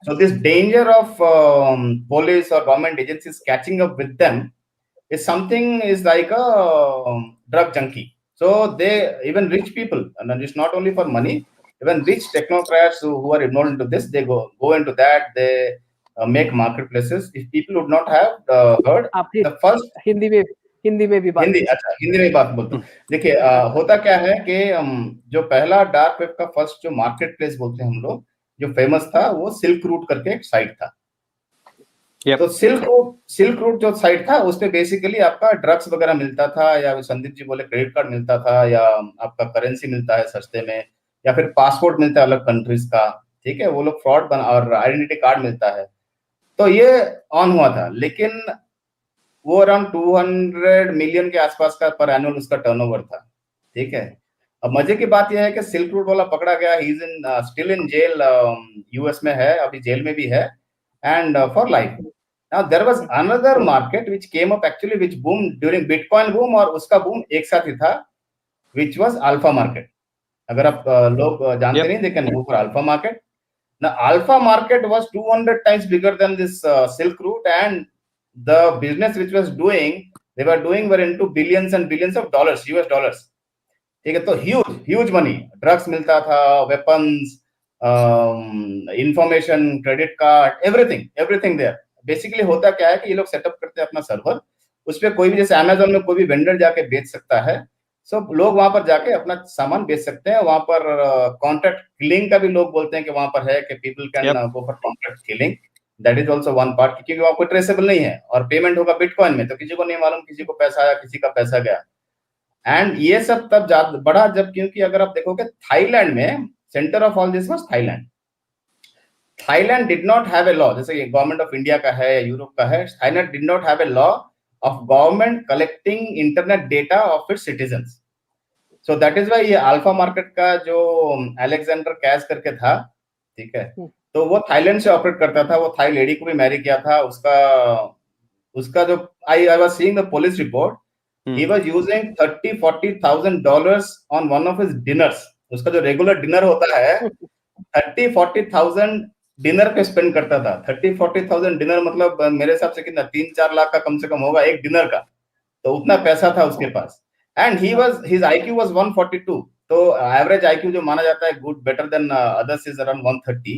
So this danger of police और government agencies catching up with them is something is like a drug junkie. So they even rich people, and it's not only for money, even rich technocrats who are involved into this, they go into that, they make marketplaces. If people would not have heard the first Hindi में भी बात, अच्छा हिंदी में बात बोलते हैं। देखिए होता क्या है कि जो पहला डार्क वेब का फर्स्ट जो मार्केट प्लेस बोलते हैं हम लोग, जो फेमस था, वो सिल्क रूट करके एक साइट था। तो सिल्क रूट जो साइट था, उसपे बेसिकली आपका ड्रग्स वगैरह मिलता था, या संदीप जी बोले क्रेडिट कार्ड मिलता था, या आपका करेंसी मिलता है सस्ते में, या फिर पासपोर्ट मिलता है अलग कंट्रीज का, ठीक है, वो लोग फ्रॉड बना, और आइडेंटिटी कार्ड मिलता है। तो ये ऑन हुआ था, लेकिन वो अराउंड 200 मिलियन के आसपास का पर एनुअल उसका टर्नओवर था, ठीक है। अब मजे की बात यह है कि सिल्क रूट वाला पकड़ा गया, he is still in jail, US में है, अभी जेल में भी है, and for life. Now there was another market which came up actually, which boom during bitcoin boom, और उसका बूम एक साथ ही था, व्हिच वाज अल्फा मार्केट। अगर आप लोग जानते नहीं, दे can go for alpha market. The alpha market was 200 times bigger than this Silk Route, and the business which was doing, they were doing were into billions and billions of dollars, US dollars, ठीक है। तो huge money, drugs मिलता था, weapons, information, credit card, everything there। Basically होता क्या है कि ये लोग सेटअप करते हैं अपना सर्वर, उस पर कोई भी, जैसे अमेजोन में कोई भी वेंडर जाके बेच सकता है, सब लोग वहां पर जाके अपना सामान बेच सकते हैं। वहां पर कॉन्ट्रैक्ट किलिंग का भी लोग बोलते हैं कि वहां पर है कि people can go for contract killing, that is also one part, क्योंकि वहां कोई ट्रेसेबल नहीं है, और पेमेंट होगा बिटकॉइन में, तो किसी को नहीं मालूम किसी को पैसा आया किसी का पैसा गया। एंड ये सब तब बढ़ा जब, क्योंकि अगर आप देखोगे थाईलैंड में centre of all this was Thailand. Thailand did not have a law, जैसे गवर्नमेंट ऑफ इंडिया का है या यूरोप का है, Thailand did not have a law of government collecting internet data of its citizens. So that is why ये alpha market का जो Alexander cash करके था, ठीक है, तो वो थाईलैंड से ऑपरेट करता था, वो थाई लेडी को भी मैरी किया था, उसका जो I was seeing the police report, he was using $30,000-40,000 on one of his dinners. उसका जो रेगुलर डिनर होता है 30,000-40,000 डिनर पे स्पेंड करता था. 30,000-40,000 डिनर मतलब मेरे हिसाब से कितना 3-4 लाख का कम से कम होगा एक डिनर का. तो उतना पैसा था उसके पास. And his IQ was 142. तो एवरेज IQ जो माना जाता है good better than others is around 130.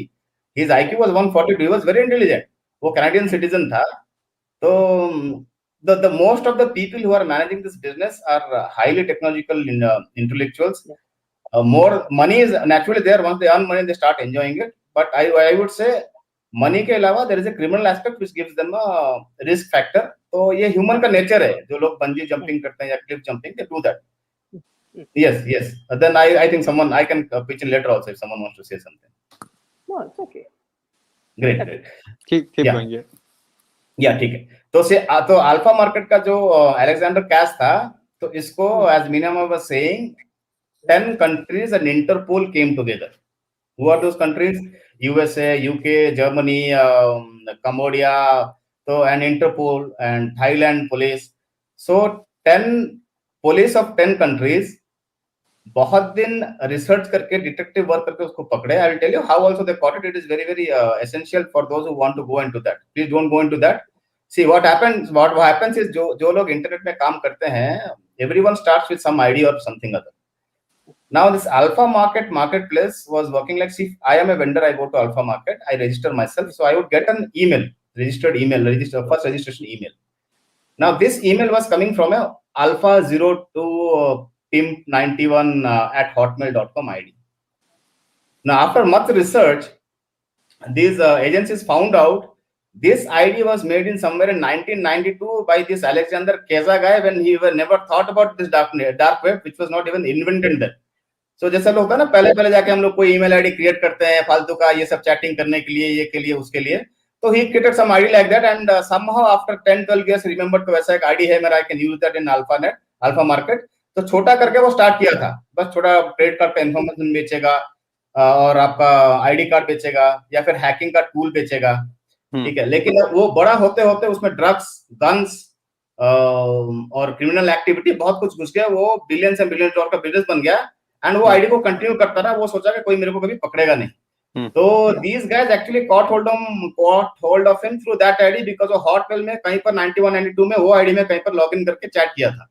His IQ was 142. He was very intelligent. वो कैनेडियन सिटीजन था. तो the most of the people who are managing this business are highly technological intellectuals. More money is naturally there. Once they earn money, they start enjoying it. But I would say money के अलावा there is a criminal aspect which gives them a risk factor. तो ये human का nature है. जो लोग bungee jumping करते हैं या cliff jumping, they do that. Yes. Then I think I can pitch in later also if someone wants to say something. No, it's okay. Great. Keep Yeah. going. या ठीक है. तो अल्फा मार्केट का जो Alexander cash था, तो इसको as Meena was saying 10 countries and Interpol came together. Who are those countries? USA, UK, Germany, Cambodia, so and Interpol and Thailand police. So 10 police of 10 countries बहुत दिन रिसर्च करके detective work करके उसको पकड़े. I will tell you how also they caught it. It is very essential for those who want to go into that. Please don't go into that. See what happens is जो लोग internet में काम करते हैं, everyone starts with some idea or something other. Now this Alpha marketplace was working like, see, I am a vendor, I go to Alpha Market, I register myself, so I would get an first registration email. Now this email was coming from a Alpha02 pimp91 at hotmail.com ID. Now after much research, these agencies found out this ID was made in somewhere in 1992 by this Alexander Keza guy when he never thought about this dark web, which was not even invented then. So जैसा लोग होता है ना, पहले जाके हम लोग कोई ईमेल आईडी क्रिएट करते हैं फालतू का, ये सब चैटिंग करने के लिए, ये के लिए, उसके लिए. तो he created some ID like that and somehow after 10-12 years remembered तो वैसा एक ID है मेरा, I can use that in Alpha Market. तो छोटा करके वो स्टार्ट किया था, बस छोटा क्रेडिट कार्ड पे इन्फॉर्मेशन बेचेगा और आपका आईडी कार्ड बेचेगा या फिर हैकिंग का टूल बेचेगा. ठीक है, लेकिन वो बड़ा होते होते उसमें ड्रग्स, गन्स और क्रिमिनल एक्टिविटी बहुत कुछ घुस गया. वो बिलियंस एंड बिलियंस डॉलर का बिजनेस बन गया एंड वो आईडी को कंटिन्यू करता रहा. वो सोचा कि कोई मेरे को कभी पकड़ेगा नहीं. तो these guys actually caught hold of him through that ID because वो हॉटमेल में कहीं पर 91-92 में वो आईडी में कहीं पर लॉगिन करके चैट किया था.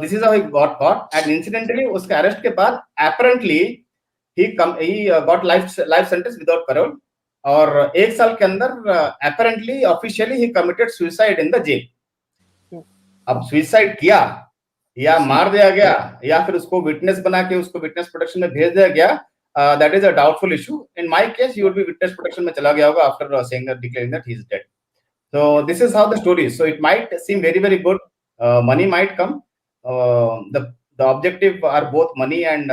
This is how he got caught and incidentally उसके अरेस्ट के बाद apparently he got life sentence without parole और 1 साल के अंदर apparently officially he committed suicide in the jail. अब सुसाइड किया या मार दिया गया या फिर उसको विटनेस बना के उसको विटनेस प्रोटेक्शन में भेज दिया गया, that is a doubtful issue. In my case he would be witness protection में चला गया होगा after declaring that he is dead. So this is how the story is. So it might seem very good. Money might come. The objective are both money and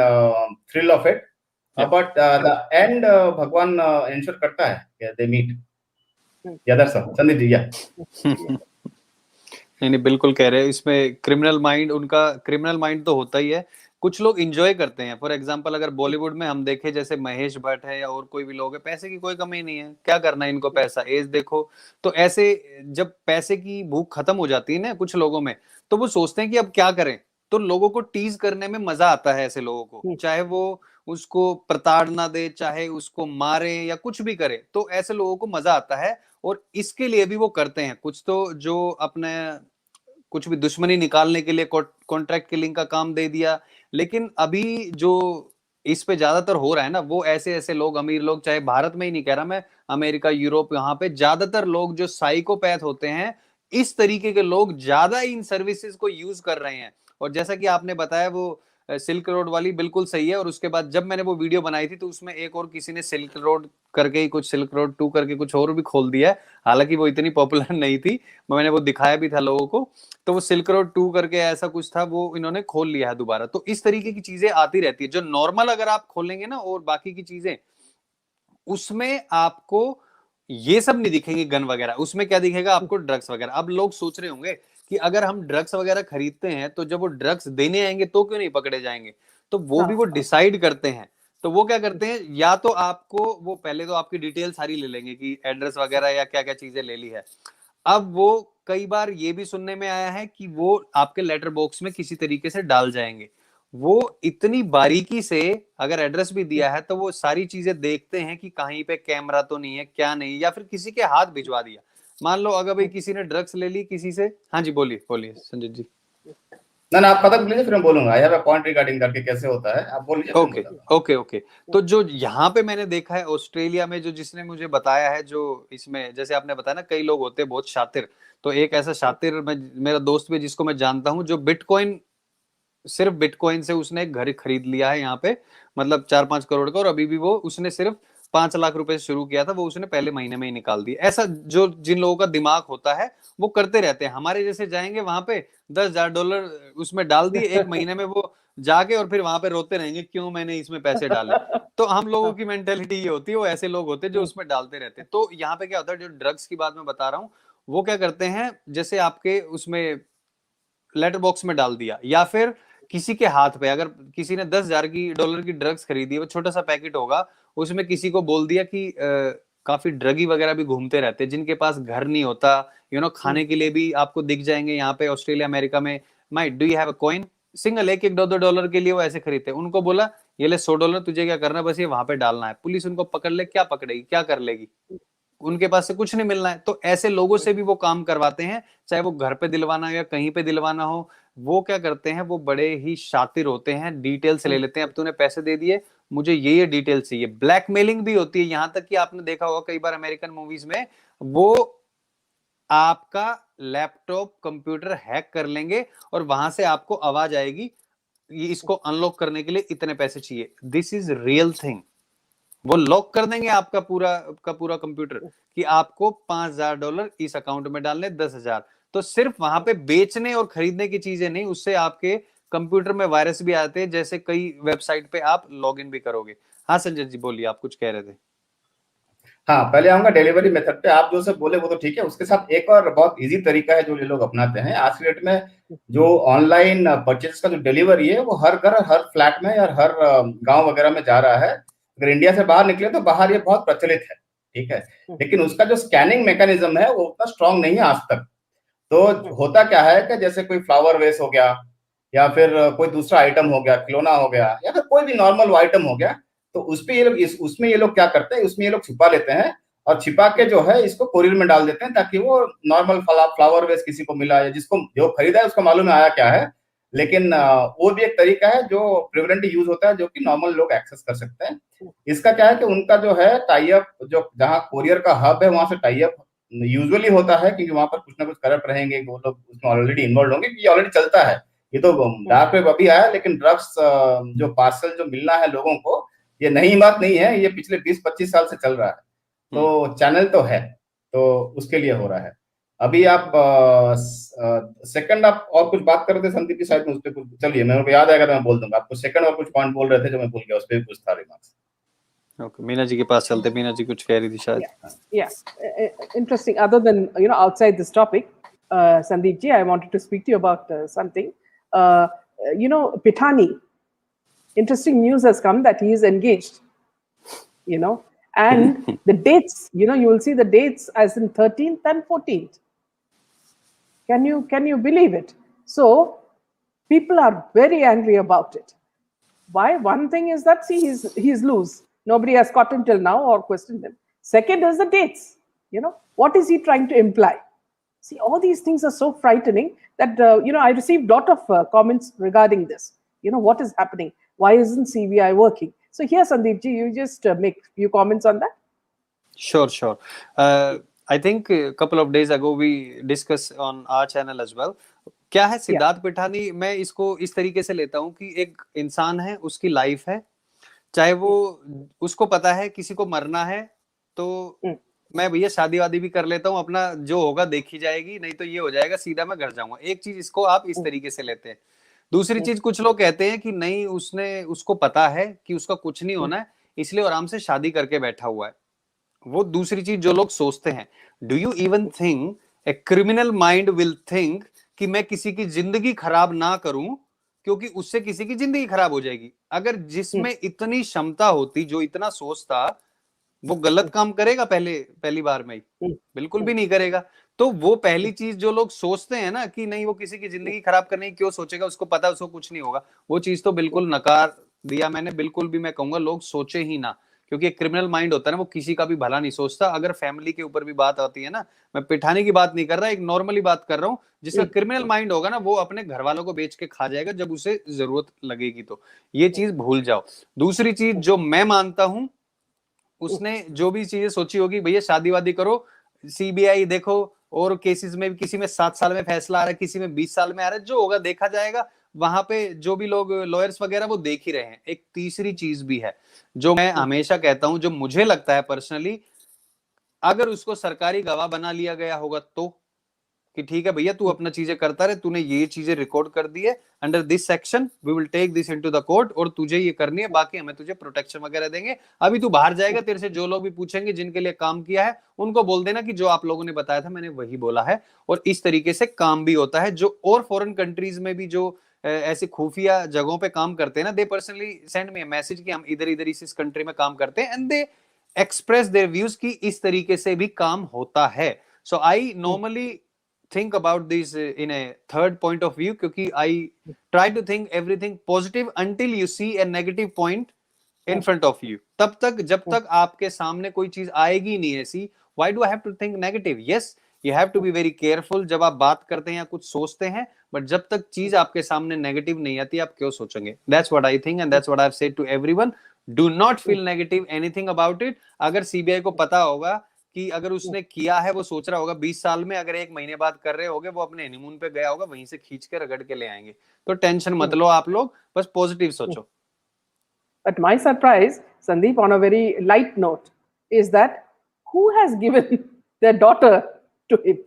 thrill of it. But the end भगवान ensure करता है they meet. Yeah, that's all. Sandeep ji, yeah. नहीं बिल्कुल कह रहे हैं. इसमें criminal mind तो होता ही है. कुछ लोग एंजॉय करते हैं. फॉर एग्जांपल अगर बॉलीवुड में हम देखें जैसे महेश भट्ट है या और कोई भी लोग है, पैसे की कोई कमी नहीं है, क्या करना है इनको पैसा, एज देखो. तो ऐसे जब पैसे की भूख खत्म हो जाती है ना कुछ लोगों में, तो वो सोचते हैं कि अब क्या करें. तो लोगों को टीज करने में मजा आता है ऐसे लोगों को, चाहे वो उसको प्रताड़ना दे, चाहे उसको मारे या कुछ भी करे, तो ऐसे लोगों को मजा आता है. और इसके लिए भी वो करते हैं कुछ, तो जो अपने कुछ भी दुश्मनी निकालने के लिए कॉन्ट्रैक्ट किलिंग का काम दे दिया. लेकिन अभी जो इस पे ज्यादातर हो रहा है ना, वो ऐसे लोग, अमीर लोग, चाहे भारत में ही नहीं कह रहा मैं, अमेरिका, यूरोप, यहाँ पे ज्यादातर लोग जो साइकोपैथ होते हैं, इस तरीके के लोग ज्यादा इन सर्विसेज को यूज कर रहे हैं. और जैसा कि आपने बताया वो सिल्क रोड वाली बिल्कुल सही है. और उसके बाद जब मैंने वो वीडियो बनाई थी तो उसमें एक और किसी ने सिल्क रोड करके ही कुछ, सिल्क रोड 2 करके कुछ और भी खोल दिया है. हालांकि वो इतनी पॉपुलर नहीं थी, मैंने वो दिखाया भी था लोगों को. तो वो सिल्क रोड 2 करके ऐसा कुछ था, वो इन्होंने खोल लिया है दोबारा. तो इस तरीके की चीजें आती रहती है. जो नॉर्मल अगर आप खोलेंगे ना और बाकी की चीजें, उसमें आपको ये सब नहीं दिखेंगे, गन वगैरह. उसमें क्या दिखेगा आपको, ड्रग्स वगैरह. अब लोग सोच रहे होंगे कि अगर हम ड्रग्स वगैरह खरीदते हैं तो जब वो ड्रग्स देने आएंगे तो क्यों नहीं पकड़े जाएंगे. तो वो भी वो डिसाइड करते हैं. तो वो क्या करते हैं, या तो आपको वो पहले तो आपकी डिटेल सारी ले लेंगे कि एड्रेस वगैरह या क्या क्या चीजें ले ली है. अब वो कई बार ये भी सुनने में आया है कि वो आपके लेटर बॉक्स में किसी तरीके से डाल जाएंगे। वो इतनी बारीकी से अगर एड्रेस भी दिया है तो वो सारी चीजें देखते हैं कि कहीं पे कैमरा तो नहीं है, क्या नहीं, या फिर किसी के हाथ भिजवा दिया। मान लो अगर भाई किसी ने ड्रग्स ले ली किसी से। हाँ जी, बोलिए बोलिए संजीत जी। ना आप खत्म कीजिए, फिर मैं बोलूंगा। I have a point regarding करके कैसे होता है, आप बोलिए फिर ओके ओके ओके। तो जो यहाँ पे मैंने देखा है ऑस्ट्रेलिया में, जो जिसने मुझे बताया है, जो इसमें जैसे आपने बताया ना कई लोग होते हैं बहुत शातिर, तो एक ऐसा शातिर मेरा दोस्त भी जिसको मैं जानता हूँ, जो बिटकॉइन, सिर्फ बिटकॉइन से उसने एक घर खरीद लिया है यहाँ पे, मतलब 4-5 करोड़ का, और अभी भी वो उसने सिर्फ 5 लाख रुपए से शुरू किया था, वो उसने पहले महीने में ही निकाल दिया। ऐसा जो जिन लोगों का दिमाग होता है वो करते रहते हैं। हमारे जैसे जाएंगे वहां पे $10,000 उसमें डाल दिए, एक महीने में वो जाके और फिर वहां पे रोते रहेंगे क्यों मैंने इसमें पैसे डाले। तो हम लोगों की मेंटेलिटी ये होती है, वो ऐसे लोग होते हैं जो उसमें डालते रहते हैं। तो यहाँ पे क्या होता है, जो ड्रग्स की बात मैं बता रहा हूँ, वो क्या करते हैं, जैसे आपके उसमें लेटर बॉक्स में डाल दिया, या फिर किसी के हाथ पे, अगर किसी ने $10,000 की ड्रग्स खरीदी, वो छोटा सा पैकेट होगा, उसमें किसी को बोल दिया कि काफी ड्रगी वगैरह भी घूमते रहते हैं जिनके पास घर नहीं होता, खाने के लिए भी आपको दिख जाएंगे यहाँ पे ऑस्ट्रेलिया अमेरिका में। Might do you have a coin, single एक एक $2 के लिए वो ऐसे खरीदते हैं। उनको बोला ये ले $100, तुझे क्या करना है, बस ये वहां पे डालना है। पुलिस उनको पकड़ ले, क्या पकड़ेगी, क्या कर लेगी, उनके पास से कुछ नहीं मिलना है। तो ऐसे लोगों से भी वो काम करवाते हैं, चाहे वो घर पे दिलवाना हो या कहीं पे दिलवाना हो। वो क्या करते हैं, वो बड़े ही शातिर होते हैं, डिटेल्स ले लेते हैं। अब तूने पैसे दे दिए, मुझे ये डिटेल चाहिए। ब्लैकमेलिंग भी होती है, यहां तक कि आपने देखा होगा कई बार अमेरिकन मूवीज में, वो आपका लैपटॉप कंप्यूटर हैक कर लेंगे और वहां से आपको आवाज आएगी, ये इसको अनलॉक करने के लिए इतने पैसे चाहिए। This is real thing. वो लॉक कर देंगे आपका पूरा कंप्यूटर कि आपको $5,000 इस अकाउंट में डालने, 10,000। तो सिर्फ वहां पे बेचने और खरीदने की चीजें नहीं, उससे आपके कंप्यूटर में वायरस भी आते हैं, जैसे कई वेबसाइट पे आप लॉग इन भी करोगे। हाँ संजय जी बोलिए, आप कुछ कह रहे थे। हाँ, पहले आऊंगा डिलीवरी मेथड पे। आप जो सब बोले वो तो ठीक है, उसके साथ एक और बहुत इजी तरीका है जो ये लोग अपनाते हैं आज की डेट में। जो ऑनलाइन परचेज का जो डिलीवरी है, वो हर घर, हर फ्लैट में और हर गांव वगैरह में जा रहा है। अगर इंडिया से बाहर निकले तो बाहर ये बहुत प्रचलित है, ठीक है। लेकिन उसका जो स्कैनिंग मैकेनिज्म है वो उतना स्ट्रांग नहीं है आज तक। तो होता क्या है कि जैसे कोई फ्लावर वेस हो गया, या फिर कोई दूसरा आइटम हो गया, खिलौना हो गया, या फिर कोई भी नॉर्मल आइटम हो गया, तो उसमें ये लोग क्या करते हैं, उसमें ये लोग छुपा लेते हैं, और छिपा के जो है इसको कोरियर में डाल देते हैं, ताकि वो नॉर्मल फ्लावर वेस किसी को मिला या जिसको जो खरीदा है उसको मालूम है आया क्या है। लेकिन वो भी एक तरीका है जो प्रिवेंटिव यूज होता है, जो कि नॉर्मल लोग एक्सेस कर सकते हैं। इसका क्या है कि उनका जो है टाई अप, जो जहाँ कोरियर का हब है वहां से टाई अप यूजुअली होता है, क्योंकि वहां पर कुछ ना कुछ करप्ट रहेंगे, वो लोग उसमें ऑलरेडी इन्वॉल्व होंगे, ये ऑलरेडी चलता है। ये तो डार्क वेब अभी आया, लेकिन ड्रग्स जो पार्सल जो मिलना है लोगों को, ये नई बात नहीं है, ये पिछले 20-25 साल से चल रहा है। तो चैनल तो है, तो उसके लिए हो रहा है। अभी आप सेकंड आप और कुछ बात कर रहे थे संदीप की साइड में, उस पर कुछ, चलिए मेरे को याद आएगा तो मैं बोल दूंगा आपको। सेकंड और कुछ पॉइंट बोल रहे थे जो मैं भूल गया, उस पर भी कुछ था रिमार्क्स। ओके, मीना जी के पास चलते। मीना जी कुछ कह रही थी शायद। Interesting. Other than outside this topic, Sandeep ji, I wanted to speak to you about something. Pithani. Interesting news has come that he is engaged. And the dates. You will see the dates as in 13th and 14th. Can you believe it? So people are very angry about it. Why? One thing is that he's loose. Nobody has caught him till now or questioned him. Second is the dates. What is he trying to imply? See, all these things are so frightening that I received a lot of comments regarding this. What is happening? Why isn't CBI working? So here, Sandeep ji, you just make few comments on that. Sure. I think a couple of days ago we discussed on our channel as well. क्या है सिद्धार्थ पिठानी, मैं इसको इस तरीके से लेता हूँ कि एक इंसान है, उसकी लाइफ है, चाहे वो उसको पता है किसी को मरना है, तो मैं भैया शादी वादी भी कर लेता हूँ, अपना जो होगा देखी जाएगी, नहीं तो ये हो जाएगा, सीधा मैं घर जाऊंगा। एक चीज इसको आप इस तरीके से लेते हैं। दूसरी चीज, कुछ लोग कहते हैं कि नहीं, उसको पता है कि उसका कुछ नहीं होना है, इसलिए आराम से शादी करके बैठा हुआ है। वो दूसरी चीज जो लोग सोचते हैं। Do you even think a criminal mind will think कि मैं किसी की जिंदगी खराब ना करूं, क्योंकि उससे किसी की जिंदगी खराब हो जाएगी। अगर जिसमें इतनी क्षमता होती, जो इतना सोचता, वो गलत काम करेगा पहली बार में ही? बिल्कुल भी नहीं करेगा। तो वो पहली चीज जो लोग सोचते हैं ना कि नहीं वो किसी की जिंदगी खराब करने की क्यों सोचेगा, उसको पता है उसको कुछ नहीं होगा, वो चीज तो बिल्कुल नकार दिया मैंने। बिल्कुल भी मैं कहूंगा लोग सोचे ही ना, क्योंकि एक क्रिमिनल माइंड होता है ना, वो किसी का भी भला नहीं सोचता। अगर फैमिली के ऊपर भी बात आती है ना, मैं पिठाने की बात नहीं कर रहा, एक नॉर्मली बात कर रहा हूँ, जिसका क्रिमिनल माइंड होगा ना वो अपने घर वालों को बेच के खा जाएगा जब उसे जरूरत लगेगी। तो ये चीज भूल जाओ। दूसरी चीज जो मैं मानता हूं, उसने जो भी चीजें सोची होगी, भैया शादी वादी करो, सीबीआई देखो, और केसेस में भी किसी में 7 साल में फैसला आ रहा है, किसी में 20 साल में आ रहा है, जो होगा देखा जाएगा। वहां पे जो भी लोग लॉयर्स वगैरह वो देख ही रहे हैं। एक तीसरी चीज भी है जो मैं हमेशा कहता हूं, जो मुझे लगता है पर्सनली, अगर उसको सरकारी गवाह बना लिया गया होगा तो, कि ठीक है भैया तू अपना चीजें करता रहे, तूने ये चीजें रिकॉर्ड कर दी है under this section, we will take this into the court, और तुझे ये करनी है, बाकी हमें तुझे प्रोटेक्शन वगैरह देंगे। अभी तू बाहर जाएगा, तेरे से जो लोग भी पूछेंगे जिनके लिए काम किया है, उनको बोल देना कि जो आप लोगों ने बताया था मैंने वही बोला है। और इस तरीके से काम भी होता है। जो और फॉरेन कंट्रीज में भी जो ऐसे खुफिया जगहों पे काम करते हैं ना, दे पर्सनली सेंड मी मैसेज कि हम इधर इधर इस कंट्री में काम करते हैं, and they express their views की इस तरीके से भी काम होता है। So I normally think about this in a third point of view, क्योंकि I try to think everything positive until you see a negative point in front of you. तब तक जब तक आपके सामने कोई चीज आएगी नहीं ऐसी, why do I have to think negative? Yes, you have to be very careful जब आप बात करते हैं या कुछ सोचते हैं, but जब तक चीज आपके सामने नेगेटिव नहीं आती आप क्यों सोचेंगे? That's what I think and that's what I've said to everyone. Do not feel negative anything about it. अगर सीबीआई को पता होगा कि अगर उसने किया है, वो सोच रहा होगा 20 साल में अगर 1 महीने बाद कर रहे होगे, वो अपने हनीमून पे गया होगा, वहीं से खींच के रगड़ के ले आएंगे। तो टेंशन मत लो आप लोग, बस पॉजिटिव सोचो। But my surprise, Sandeep, on a very light note, is that who has given their daughter to him?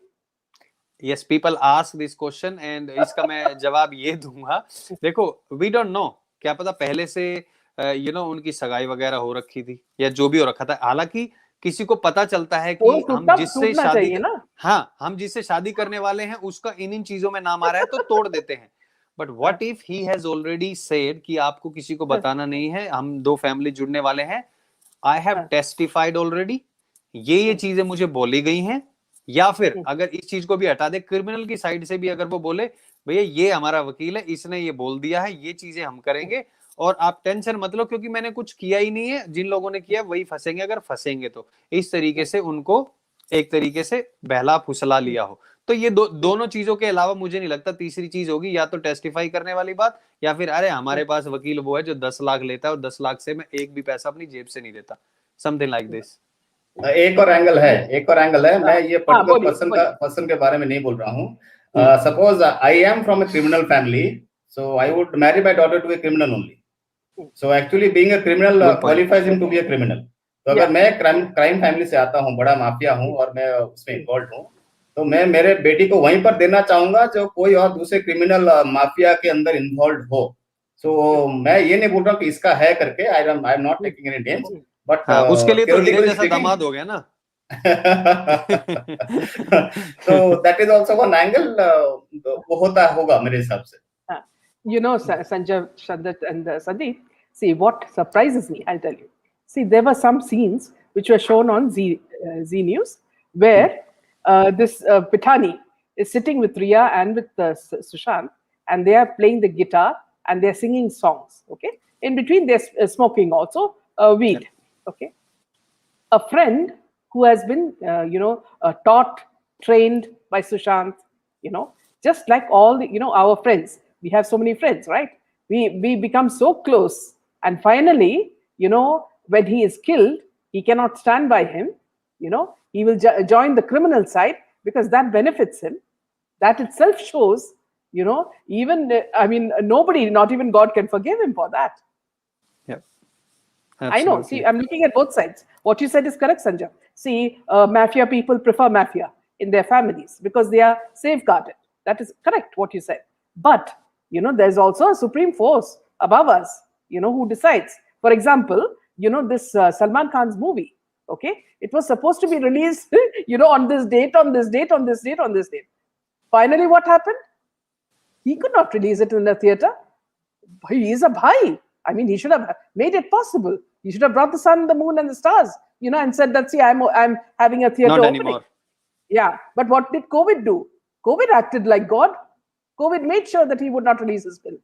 Yes, people ask this question and इसका मैं जवाब ये दूंगा। देखो, we don't know, क्या पता पहले से उनकी सगाई वगैरह हो रखी थी या जो भी हो रखा था। हालांकि किसी को पता चलता है कि हम जिससे शादी हम जिससे शादी करने वाले हैं उसका इन चीजों में नाम आ रहा है, तो तोड़ देते हैं। But what if he has already said कि आपको किसी को बताना नहीं है, हम 2 फैमिली जुड़ने वाले हैं, आई हैव टेस्टिफाइड ऑलरेडी, ये चीजें मुझे बोली गई हैं। या फिर अगर इस चीज को भी हटा दे, क्रिमिनल की साइड से भी अगर वो बोले भैया ये हमारा वकील है, इसने ये बोल दिया है, ये चीजें हम करेंगे और आप टेंशन मत लो क्योंकि मैंने कुछ किया ही नहीं है, जिन लोगों ने किया वही फंसेंगे अगर फंसेंगे तो। इस तरीके से उनको एक तरीके से बहला फुसला लिया हो। तो ये दोनों चीजों के अलावा मुझे नहीं लगता तीसरी चीज होगी, या तो टेस्टिफाई करने वाली बात, या फिर अरे हमारे पास वकील वो है जो 10 लाख लेता है और 10 लाख से मैं एक भी पैसा अपनी जेब से नहीं देता, समथिंग लाइक दिस। एक और एंगल है, मैं ये पर्टिकुलर पर्सन के बारे में नहीं बोल रहा हूँ। Suppose I am from a criminal family, so I would marry my daughter to a criminal only. So actually being a criminal qualifies him to be a criminal. तो अगर मैं क्राइम फैमिली से आता हूँ, बड़ा माफिया हूँ और मैं उसमें इन्वॉल्व हूँ, तो मैं मेरे बेटी को वहीं पर देना चाहूंगा जो कोई और दूसरे क्रिमिनल माफिया के अंदर इन्वॉल्व हो। सो मैं ये नहीं बोल रहा हूँ कि इसका है करके, आई am not taking any names, but उसके लिए तो हीरे जैसा दामाद हो गया ना। So that is also one angle, वो होगा मेरे हिसाब से। Sanjay and Sandeep, see what surprises me, I'll tell you. See, there were some scenes which were shown on Z News where this Pithani is sitting with Riya and with Sushant, and they are playing the guitar and they're singing songs. Okay, in between they're smoking also weed. Okay, a friend who has been taught, trained by Sushant, just like all the our friends. We have so many friends, right? We become so close, and finally, when he is killed, he cannot stand by him. He will join the criminal side because that benefits him. That itself shows, even nobody, not even God, can forgive him for that. Yeah, I know. See, I'm looking at both sides. What you said is correct, Sanjay. See, mafia people prefer mafia in their families because they are safeguarded. That is correct, what you said. But there's also a supreme force above us, who decides. For example, this Salman Khan's movie, okay? It was supposed to be released, on this date, on this date, on this date, on this date. Finally, what happened? He could not release it in the theater. He is a bhai. I mean, he should have made it possible. He should have brought the sun, the moon, and the stars, and said that, see, I'm having a theater not opening. Anymore. Yeah, but what did COVID do? COVID acted like God. COVID made sure that he would not release his bill,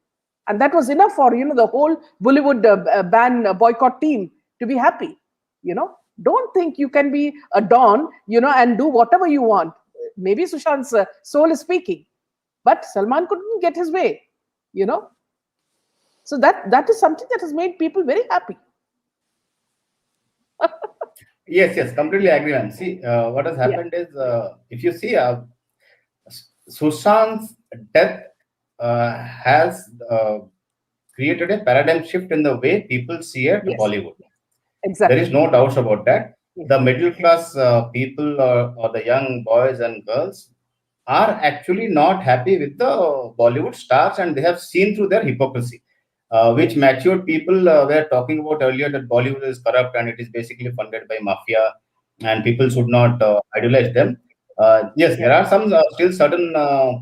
and that was enough for the whole Bollywood ban boycott team to be happy. Don't think you can be a don, and do whatever you want. Maybe Sushant's soul is speaking, but Salman couldn't get his way. So that is something that has made people very happy. Yes, completely agree. And see, what has happened is, if you see, Sushant's death has created a paradigm shift in the way people see it Bollywood. Exactly. There is no doubt about that. Yes. The middle class people or the young boys and girls are actually not happy with the Bollywood stars, and they have seen through their hypocrisy, which matured people were talking about earlier, that Bollywood is corrupt and it is basically funded by mafia, and people should not idolize them. Yes, there are some still certain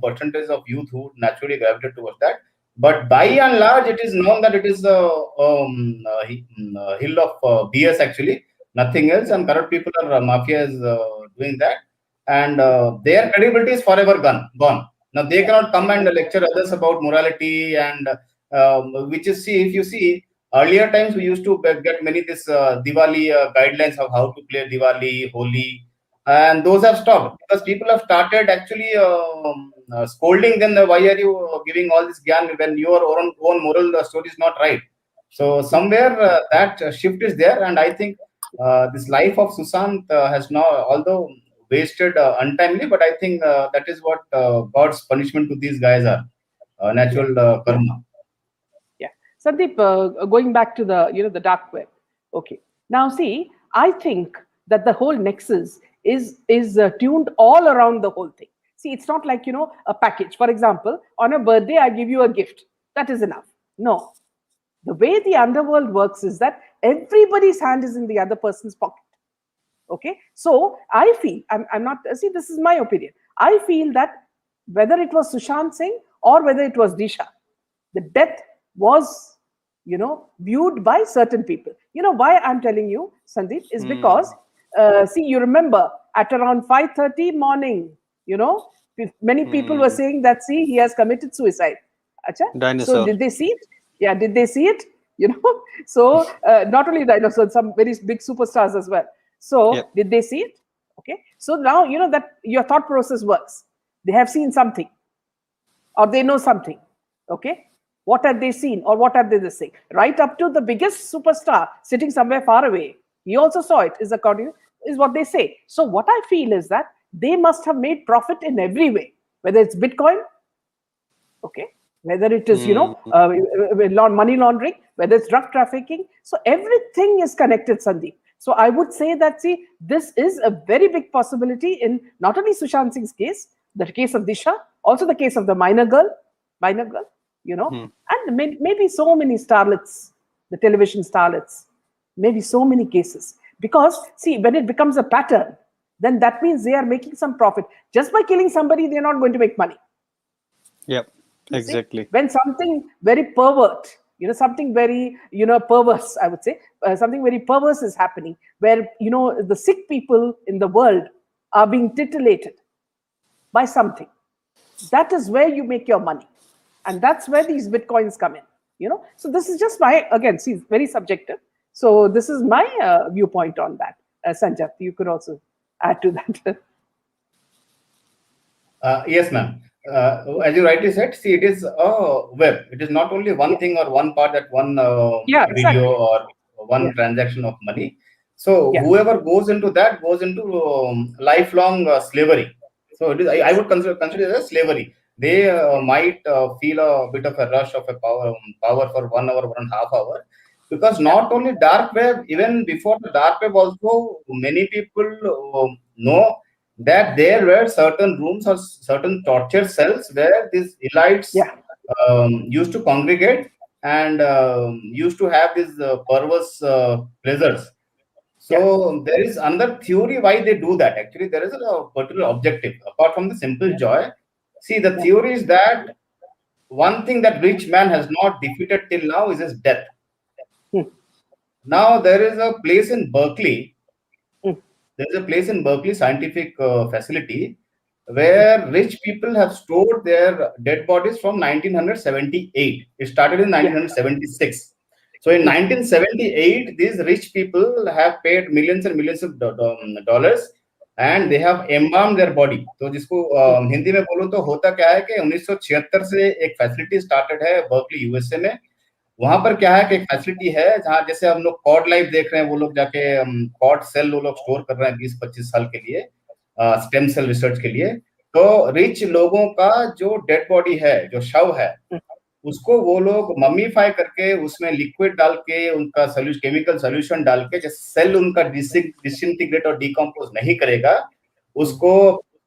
percentage of youth who naturally gravitate towards that, but by and large, it is known that it is the hill of BS actually, nothing else, and corrupt people are mafia is doing that, and their credibility is forever gone. Now they cannot come and lecture others about morality, and which is, see, if you see, earlier times we used to get many this Diwali guidelines of how to play Diwali, Holi, and those have stopped because people have started actually scolding them. Why are you giving all this gyan when your own moral story is not right? So somewhere that shift is there, and I think this life of Sushant has now, although wasted untimely, but I think that is what God's punishment to these guys are, natural karma. Yeah, Sandeep, going back to the dark web. Okay, now see, I think that the whole nexus is tuned all around the whole thing. See, it's not like a package. For example, on a birthday, I give you a gift. That is enough. No, the way the underworld works is that everybody's hand is in the other person's pocket. Okay, so I feel, I'm not, see, this is my opinion. I feel that whether it was Sushant Singh or whether it was Disha, the death was, viewed by certain people. Why I'm telling you, Sandeep, is because, see, you remember at around 5:30 morning, many people were saying that, see, he has committed suicide. Achha? So did they see it? Yeah, did they see it? So not only Dinosaur, some very big superstars as well. So did they see it? Okay. So now that your thought process works. They have seen something, or they know something. Okay. What have they seen, or what have they seen? Right up to the biggest superstar sitting somewhere far away, he also saw it. Is what they say. So what I feel is that they must have made profit in every way, whether it's Bitcoin, okay, whether it is money laundering, whether it's drug trafficking. So everything is connected, Sandeep. So I would say that, see, this is a very big possibility in not only Sushant Singh's case, the case of Disha, also the case of the minor girl, and maybe so many starlets, the television starlets, maybe so many cases. Because, see, when it becomes a pattern, then that means they are making some profit. Just by killing somebody, they're not going to make money. Yep, exactly. When something very pervert, something very, perverse, I would say, something very perverse is happening, where, the sick people in the world are being titillated by something. That is where you make your money. And that's where these Bitcoins come in, So this is just my, again, see, very subjective. So this is my viewpoint on that. Sanjat, you could also add to that. Yes, ma'am. As you rightly said, see, it is a web. It is not only one thing or one part, that one video or one transaction of money. So whoever goes into that goes into lifelong slavery. So it is, I would consider it as slavery. They might feel a bit of a rush of a power for 1 hour, 1.5 hours. Because not only dark web, even before the dark web also, many people know that there were certain rooms or certain torture cells where these elites used to congregate and used to have these perverse pleasures. So there is another theory why they do that. Actually, there is a particular objective apart from the simple joy. See, the theory is that one thing that rich man has not defeated till now is his death. Now there is a place in Berkeley there's a place in Berkeley scientific facility where rich people have stored their dead bodies from 1978. It started in 1976. So in 1978, these rich people have paid millions and millions of dollars and they have embalmed their body. तो जिसको हिंदी में बोलूं तो होता क्या है कि 1976 से एक फैसिलिटी स्टार्टेड है बर्कली यूएसए में. वहां पर क्या है कि एक फैसिलिटी है जहां जैसे हम लोग कॉड लाइफ देख रहे हैं, वो लोग जाके कॉड सेल वो लोग स्टोर कर रहे हैं 20-25 साल के लिए स्टेम सेल रिसर्च के लिए. तो रिच लोगों का जो डेड बॉडी है, जो शव है, उसको वो लोग मम्मीफाई करके उसमें लिक्विड डाल के उनका केमिकल सोल्यूशन डाल के, जैसे सेल उनका डिसइंटीग्रेट और डिकम्पोज नहीं करेगा, उसको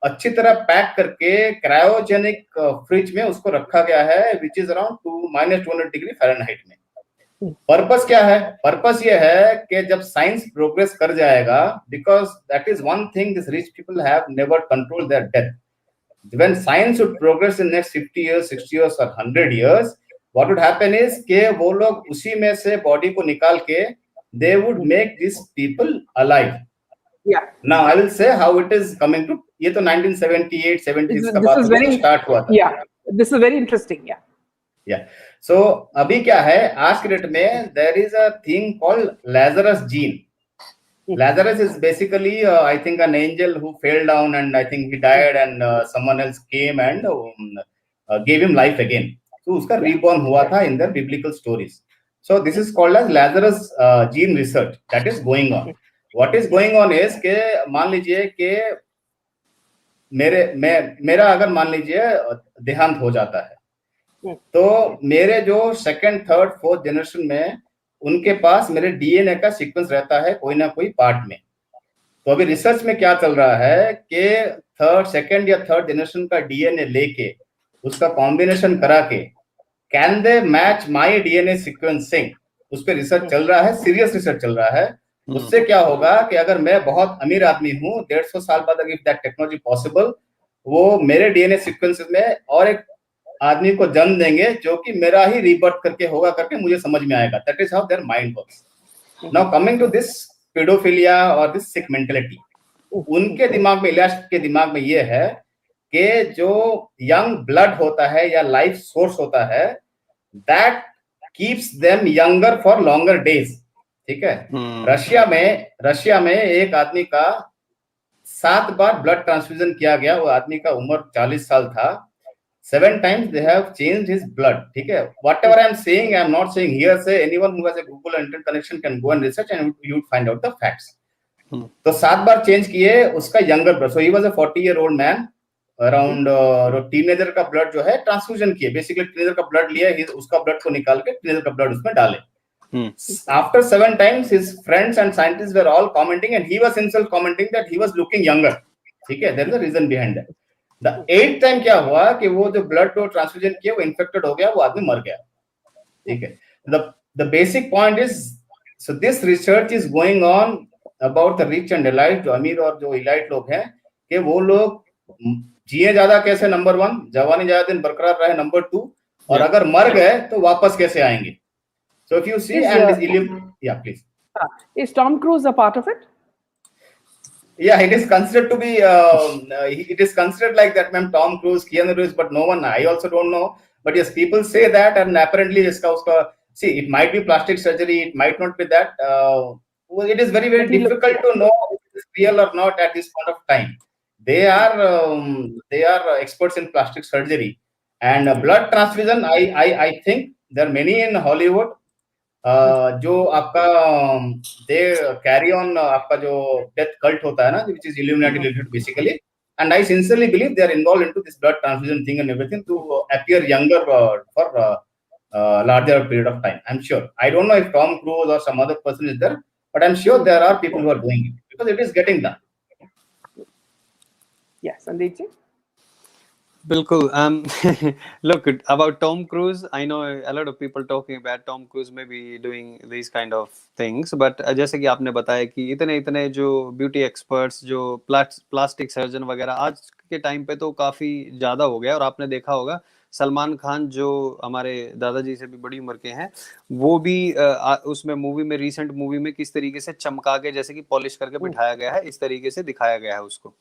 अच्छी तरह पैक करके क्रायोजेनिक फ्रिज में उसको रखा गया है, which is around -200 degree Fahrenheit में. पर्पस क्या है? पर्पस ये है कि जब साइंस प्रोग्रेस कर जाएगा, because that is one thing this rich people have never controlled there death. When science would progress in next 50 years, 60 years or 100 years, what would happen is कि वो लोग उसी में से बॉडी को निकाल के they would make these people alive. Yeah. Now I will say how it is coming to. ये तो 1978, 70s का बात स्टार्ट हुआ था. Yeah, this is very interesting. Yeah. Yeah. So अभी क्या है, आज के डेट में there is a thing called Lazarus gene. Lazarus is basically, I think, an angel who fell down and I think he died and someone else came and gave him life again. So उसका reborn हुआ था in the biblical stories. So this is called as Lazarus gene research that is going on. What is going on is कि मान लीजिए कि मेरा अगर मान लीजिए देहांत हो जाता है, तो मेरे जो सेकंड, थर्ड, फोर्थ जनरेशन में उनके पास मेरे डीएनए का सीक्वेंस रहता है कोई ना कोई पार्ट में. तो अभी रिसर्च में क्या चल रहा है कि सेकंड या थर्ड जनरेशन का डीएनए लेके उसका कॉम्बिनेशन करा के can they match my DNA sequencing, उस पर रिसर्च चल रहा है, सीरियस रिसर्च चल रहा है. उससे क्या होगा कि अगर मैं बहुत अमीर आदमी हूँ 150 साल बाद, अगर दैट टेक्नोलॉजी पॉसिबल, वो मेरे डीएनए सीक्वेंसेस में और एक आदमी को जन्म देंगे जो कि मेरा ही रीबर्थ करके होगा करके मुझे समझ में आएगा. That is how their mind works. Now coming to this paedophilia और दिस सिक मेंटालिटी, उनके दिमाग में, इलाज के दिमाग में ये है कि जो यंग ब्लड होता है या लाइफ सोर्स होता है, that keeps them younger for longer days. ठीक है. रशिया में एक आदमी का 7 बार ब्लड ट्रांसफ्यूजन किया गया. वो आदमी का उम्र 40 साल था. 7 times they have changed his blood. ठीक है. Whatever I am saying, I am not saying hearsay. Anyone who has a Google or internet connection can go and research and you would find out the facts. तो 7 बार change किए उसका younger blood. So he was a 40-year-old man. Around teenager का blood जो है transfusion किए. Basically teenager का blood लिया, उसका ब्लड को निकाल के टीनेजर का ब्लड उसमें डाले. After 7 times, his friends and scientists were all commenting and he was himself commenting that he was looking younger. ठीक है. There is a reason behind that. The 8th time क्या हुआ कि वो जो ब्लड को ट्रांसफ्यूजन किया वो इन्फेक्टेड हो गया, वो आदमी मर गया. ठीक है. The basic point is, so this research is going on about the rich and elite, जो अमीर और जो elite लोग हैं, कि वो लोग जिए ज्यादा कैसे, नंबर 1, जवानी ज्यादा दिन बरकरार रहे, नंबर 2, और अगर मर गए तो वापस कैसे आएंगे. So if you see, yeah, please. Is Tom Cruise a part of it? Yeah, it is considered to be. It is considered like that, ma'am. Tom Cruise, Keanu Reeves, but no one. I also don't know. But yes, people say that, and apparently, uska, see, it might be plastic surgery. It might not be that. Well, it is very, very difficult to know if it is real or not at this point of time. They are experts in plastic surgery and blood transfusion. I think there are many in Hollywood. जो आपका they carry on आपका जो death cult होता है ना, which is Illuminati related basically, and I sincerely believe they are involved into this blood transfusion thing and everything to appear younger for larger period of time. I'm sure. I don't know if Tom Cruise or some other person is there, but I'm sure there are people who are doing it because it is getting done. Yes, Sandeep ji. बिल्कुल. Look, about Tom Cruise, I know a lot of people talking about Tom Cruise maybe doing these kind of things, but जैसे कि आपने बताया कि इतने जो beauty experts, जो plastic surgeon वगैरह आज के टाइम पे तो काफी ज्यादा हो गया, और आपने देखा होगा सलमान खान जो हमारे दादाजी से भी बड़ी उम्र के हैं, वो भी उसमें मूवी में, रिसेंट मूवी में किस तरीके से चमका के, जैसे कि पॉलिश करके बिठाया गया है, इस तरीके से दिखाया गया है उसको।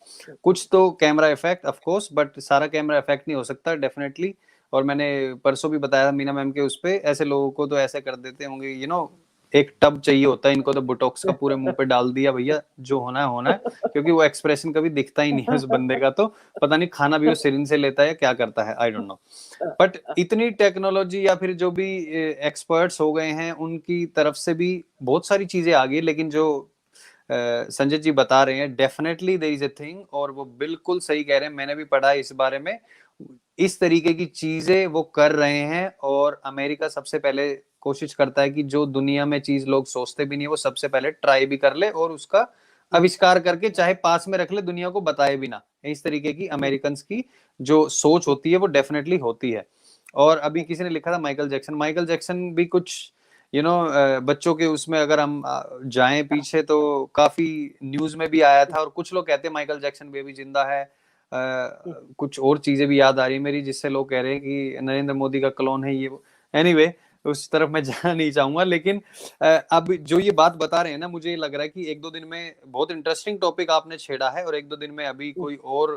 कुछ तो camera effect of course, but सारा कैमरा इफेक्ट नहीं हो सकता डेफिनेटली। और मैंने परसों भी बताया मीना मैम के उस पे, ऐसे लोगों को तो ऐसे कर देते होंगे, यू नो, एक टब चाहिए होता है इनको तो बोटॉक्स का, पूरे मुंह पे डाल दिया भैया, जो होना है होना है, क्योंकि वो एक्सप्रेशन कभी दिखता ही नहीं है उस बंदे का। तो पता नहीं खाना भी वो सिरिंज से लेता है या क्या करता है, आई डोंट नो। बट इतनी टेक्नोलॉजी या फिर जो भी एक्सपर्ट्स हो गए हैं उनकी तरफ से भी बहुत सारी चीजें आ गई, लेकिन जो संजय जी बता रहे हैं definitely there is a thing, और वो बिल्कुल सही कह रहे हैं, मैंने भी पढ़ा है इस बारे में। इस तरीके की चीजें वो कर रहे हैं, और अमेरिका सबसे पहले कोशिश करता है कि जो दुनिया में चीज लोग सोचते भी नहीं वो सबसे पहले ट्राई भी कर ले, और उसका आविष्कार करके चाहे पास में रख ले, दुनिया को बताए भी ना। इस तरीके की अमेरिकन की जो सोच होती है वो डेफिनेटली होती है। और अभी किसी ने लिखा था माइकल जैक्सन भी कुछ बच्चों के उसमें अगर हम जाएं पीछे तो काफी न्यूज में भी आया था, और कुछ लोग कहते हैं माइकल जैक्सन भी अभी जिंदा है। कुछ और चीजें भी याद आ रही है मेरी, जिससे लोग कह रहे हैं कि नरेंद्र मोदी का क्लोन है ये। एनीवे उस तरफ मैं जाना नहीं चाहूंगा, लेकिन अब जो ये बात बता रहे हैं ना, मुझे लग रहा है कि एक दो दिन में बहुत इंटरेस्टिंग टॉपिक आपने छेड़ा है, और एक दो दिन में अभी कोई और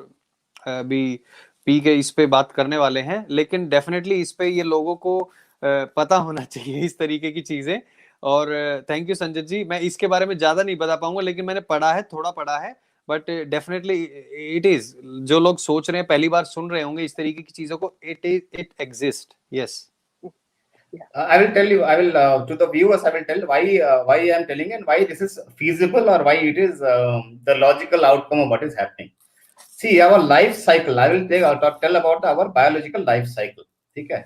अभी पी के इस पे बात करने वाले हैं। लेकिन डेफिनेटली इस पे ये लोगों को पता होना चाहिए इस तरीके की चीजें। और थैंक यू संजय जी, मैं इसके बारे में ज्यादा नहीं बता पाऊंगा, लेकिन मैंने पढ़ा है, थोड़ा पढ़ा है, बट डेफिनेटली इट इज, जो लोग सोच रहे हैं, पहली बार सुन रहे होंगे इस तरीके की चीजों को, it exist. Yes, I will tell you. I will to the viewers. I will tell why I am telling and why this is feasible, or why it is the logical outcome of what is happening. See, our life cycle. I will tell about our biological life cycle. ठीक है?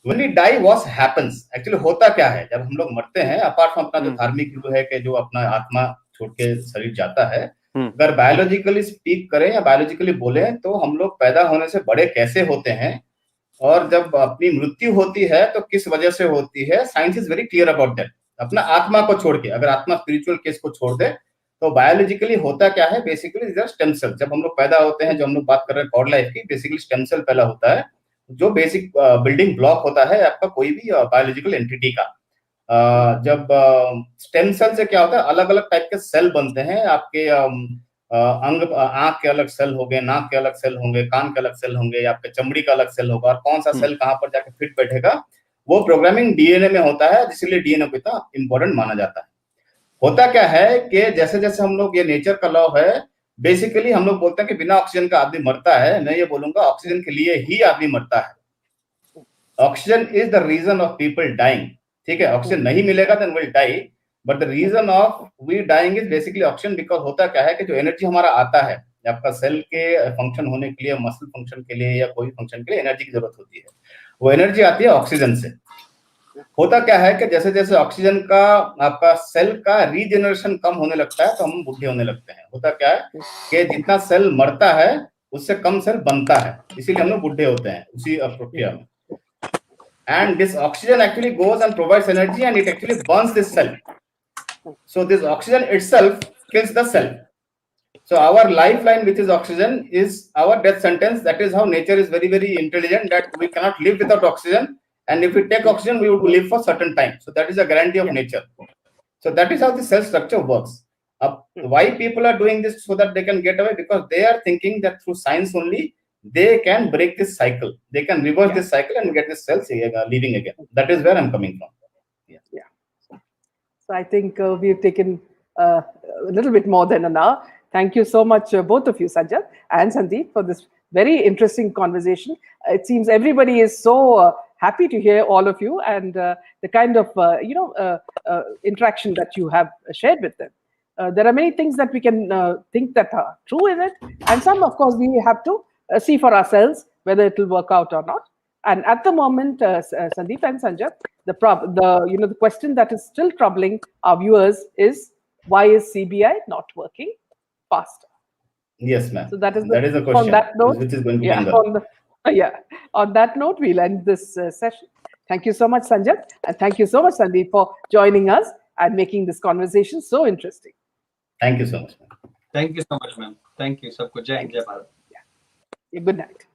When we die, what happens? Actually, होता क्या है जब हम लोग मरते हैं? Apart from अपना जो धार्मिक जो है कि जो अपना आत्मा छोड़ के शरीर जाता है, अगर बायोलॉजिकली स्पीक करें या बायोलॉजिकली बोले, तो हम लोग पैदा होने से बड़े कैसे होते हैं, और जब अपनी मृत्यु होती है तो किस वजह से होती है, science is very clear about that. अपना आत्मा को छोड़ के, अगर आत्मा स्पिरिचुअल केस को छोड़ दे, तो बायोलॉजिकली होता क्या है, बेसिकली स्टेम सेल। जब हम लोग पैदा होते हैं, जो हम लोग बात कर रहे हैं गॉड लाइफ की, बेसिकली स्टेम सेल पहला होता है, जो बेसिक बिल्डिंग ब्लॉक होता है आपका कोई भी बायोलॉजिकल एंटिटी का। जब स्टेम सेल से क्या होता है, अलग अलग टाइप के सेल बनते हैं आपके अंग, आंख के अलग सेल हो गए, नाक के अलग सेल होंगे, कान के अलग सेल होंगे, आपके चमड़ी का अलग सेल होगा, और कौन सा सेल कहां पर जाके फिट बैठेगा वो प्रोग्रामिंग डीएनए में होता है, इसलिए डीएनए को इतना इंपॉर्टेंट माना जाता है। होता क्या है कि जैसे जैसे हम लोग, ये नेचर का लॉ है, बेसिकली हम लोग बोलते हैं कि बिना ऑक्सीजन का आदमी मरता है, मैं ये बोलूंगा ऑक्सीजन के लिए ही आदमी मरता है। Oxygen is the reason of people dying. ठीक है, ऑक्सीजन नहीं मिलेगा then will die, but the reason of we dying is basically oxygen. Because होता क्या है कि जो एनर्जी हमारा आता है आपका सेल के फंक्शन होने के लिए, मसल फंक्शन के लिए या कोई फंक्शन के लिए एनर्जी की जरूरत होती है, वो एनर्जी आती है ऑक्सीजन से। होता क्या है कि जैसे जैसे ऑक्सीजन का आपका सेल का रीजेनरेशन कम होने लगता है तो हम बूढ़े होने लगते हैं। होता क्या है कि जितना सेल मरता है उससे कम सेल बनता है, इसीलिए हम लोग बूढ़े होते हैं उसी प्रक्रिया में। And this oxygen actually goes and provides energy, and it actually burns this cell. So this oxygen itself kills the cell. So our lifeline, which is oxygen, is our death sentence. That is how nature is very, very intelligent, that we cannot live without oxygen. And if we take oxygen, we would live for certain time. So that is a guarantee of nature. So that is how the cell structure works. Why people are doing this so that they can get away? Because they are thinking that through science only they can break this cycle. They can reverse this cycle and get this cells living again. That is where I'm coming from. Yeah. So I think we've taken a little bit more than an hour. Thank you so much, both of you, Sanjay and Sandeep, for this very interesting conversation. It seems everybody is so happy to hear all of you and the kind of interaction that you have shared with them. There are many things that we can think that are true in it, and some, of course, we have to see for ourselves whether it will work out or not. And at the moment, Sandeep and Sanjay, the question that is still troubling our viewers is, why is CBI not working faster? Yes, ma'am. So that is a question. On that note, which is going to linger. On that note, we'll end this session. Thank you so much, Sanjay, and thank you so much, Sandeep, for joining us and making this conversation so interesting. Thank you so much, ma'am. Thank you so much, ma'am. Thank you. Sabko Jai Hind, Jai Bharat. Good night.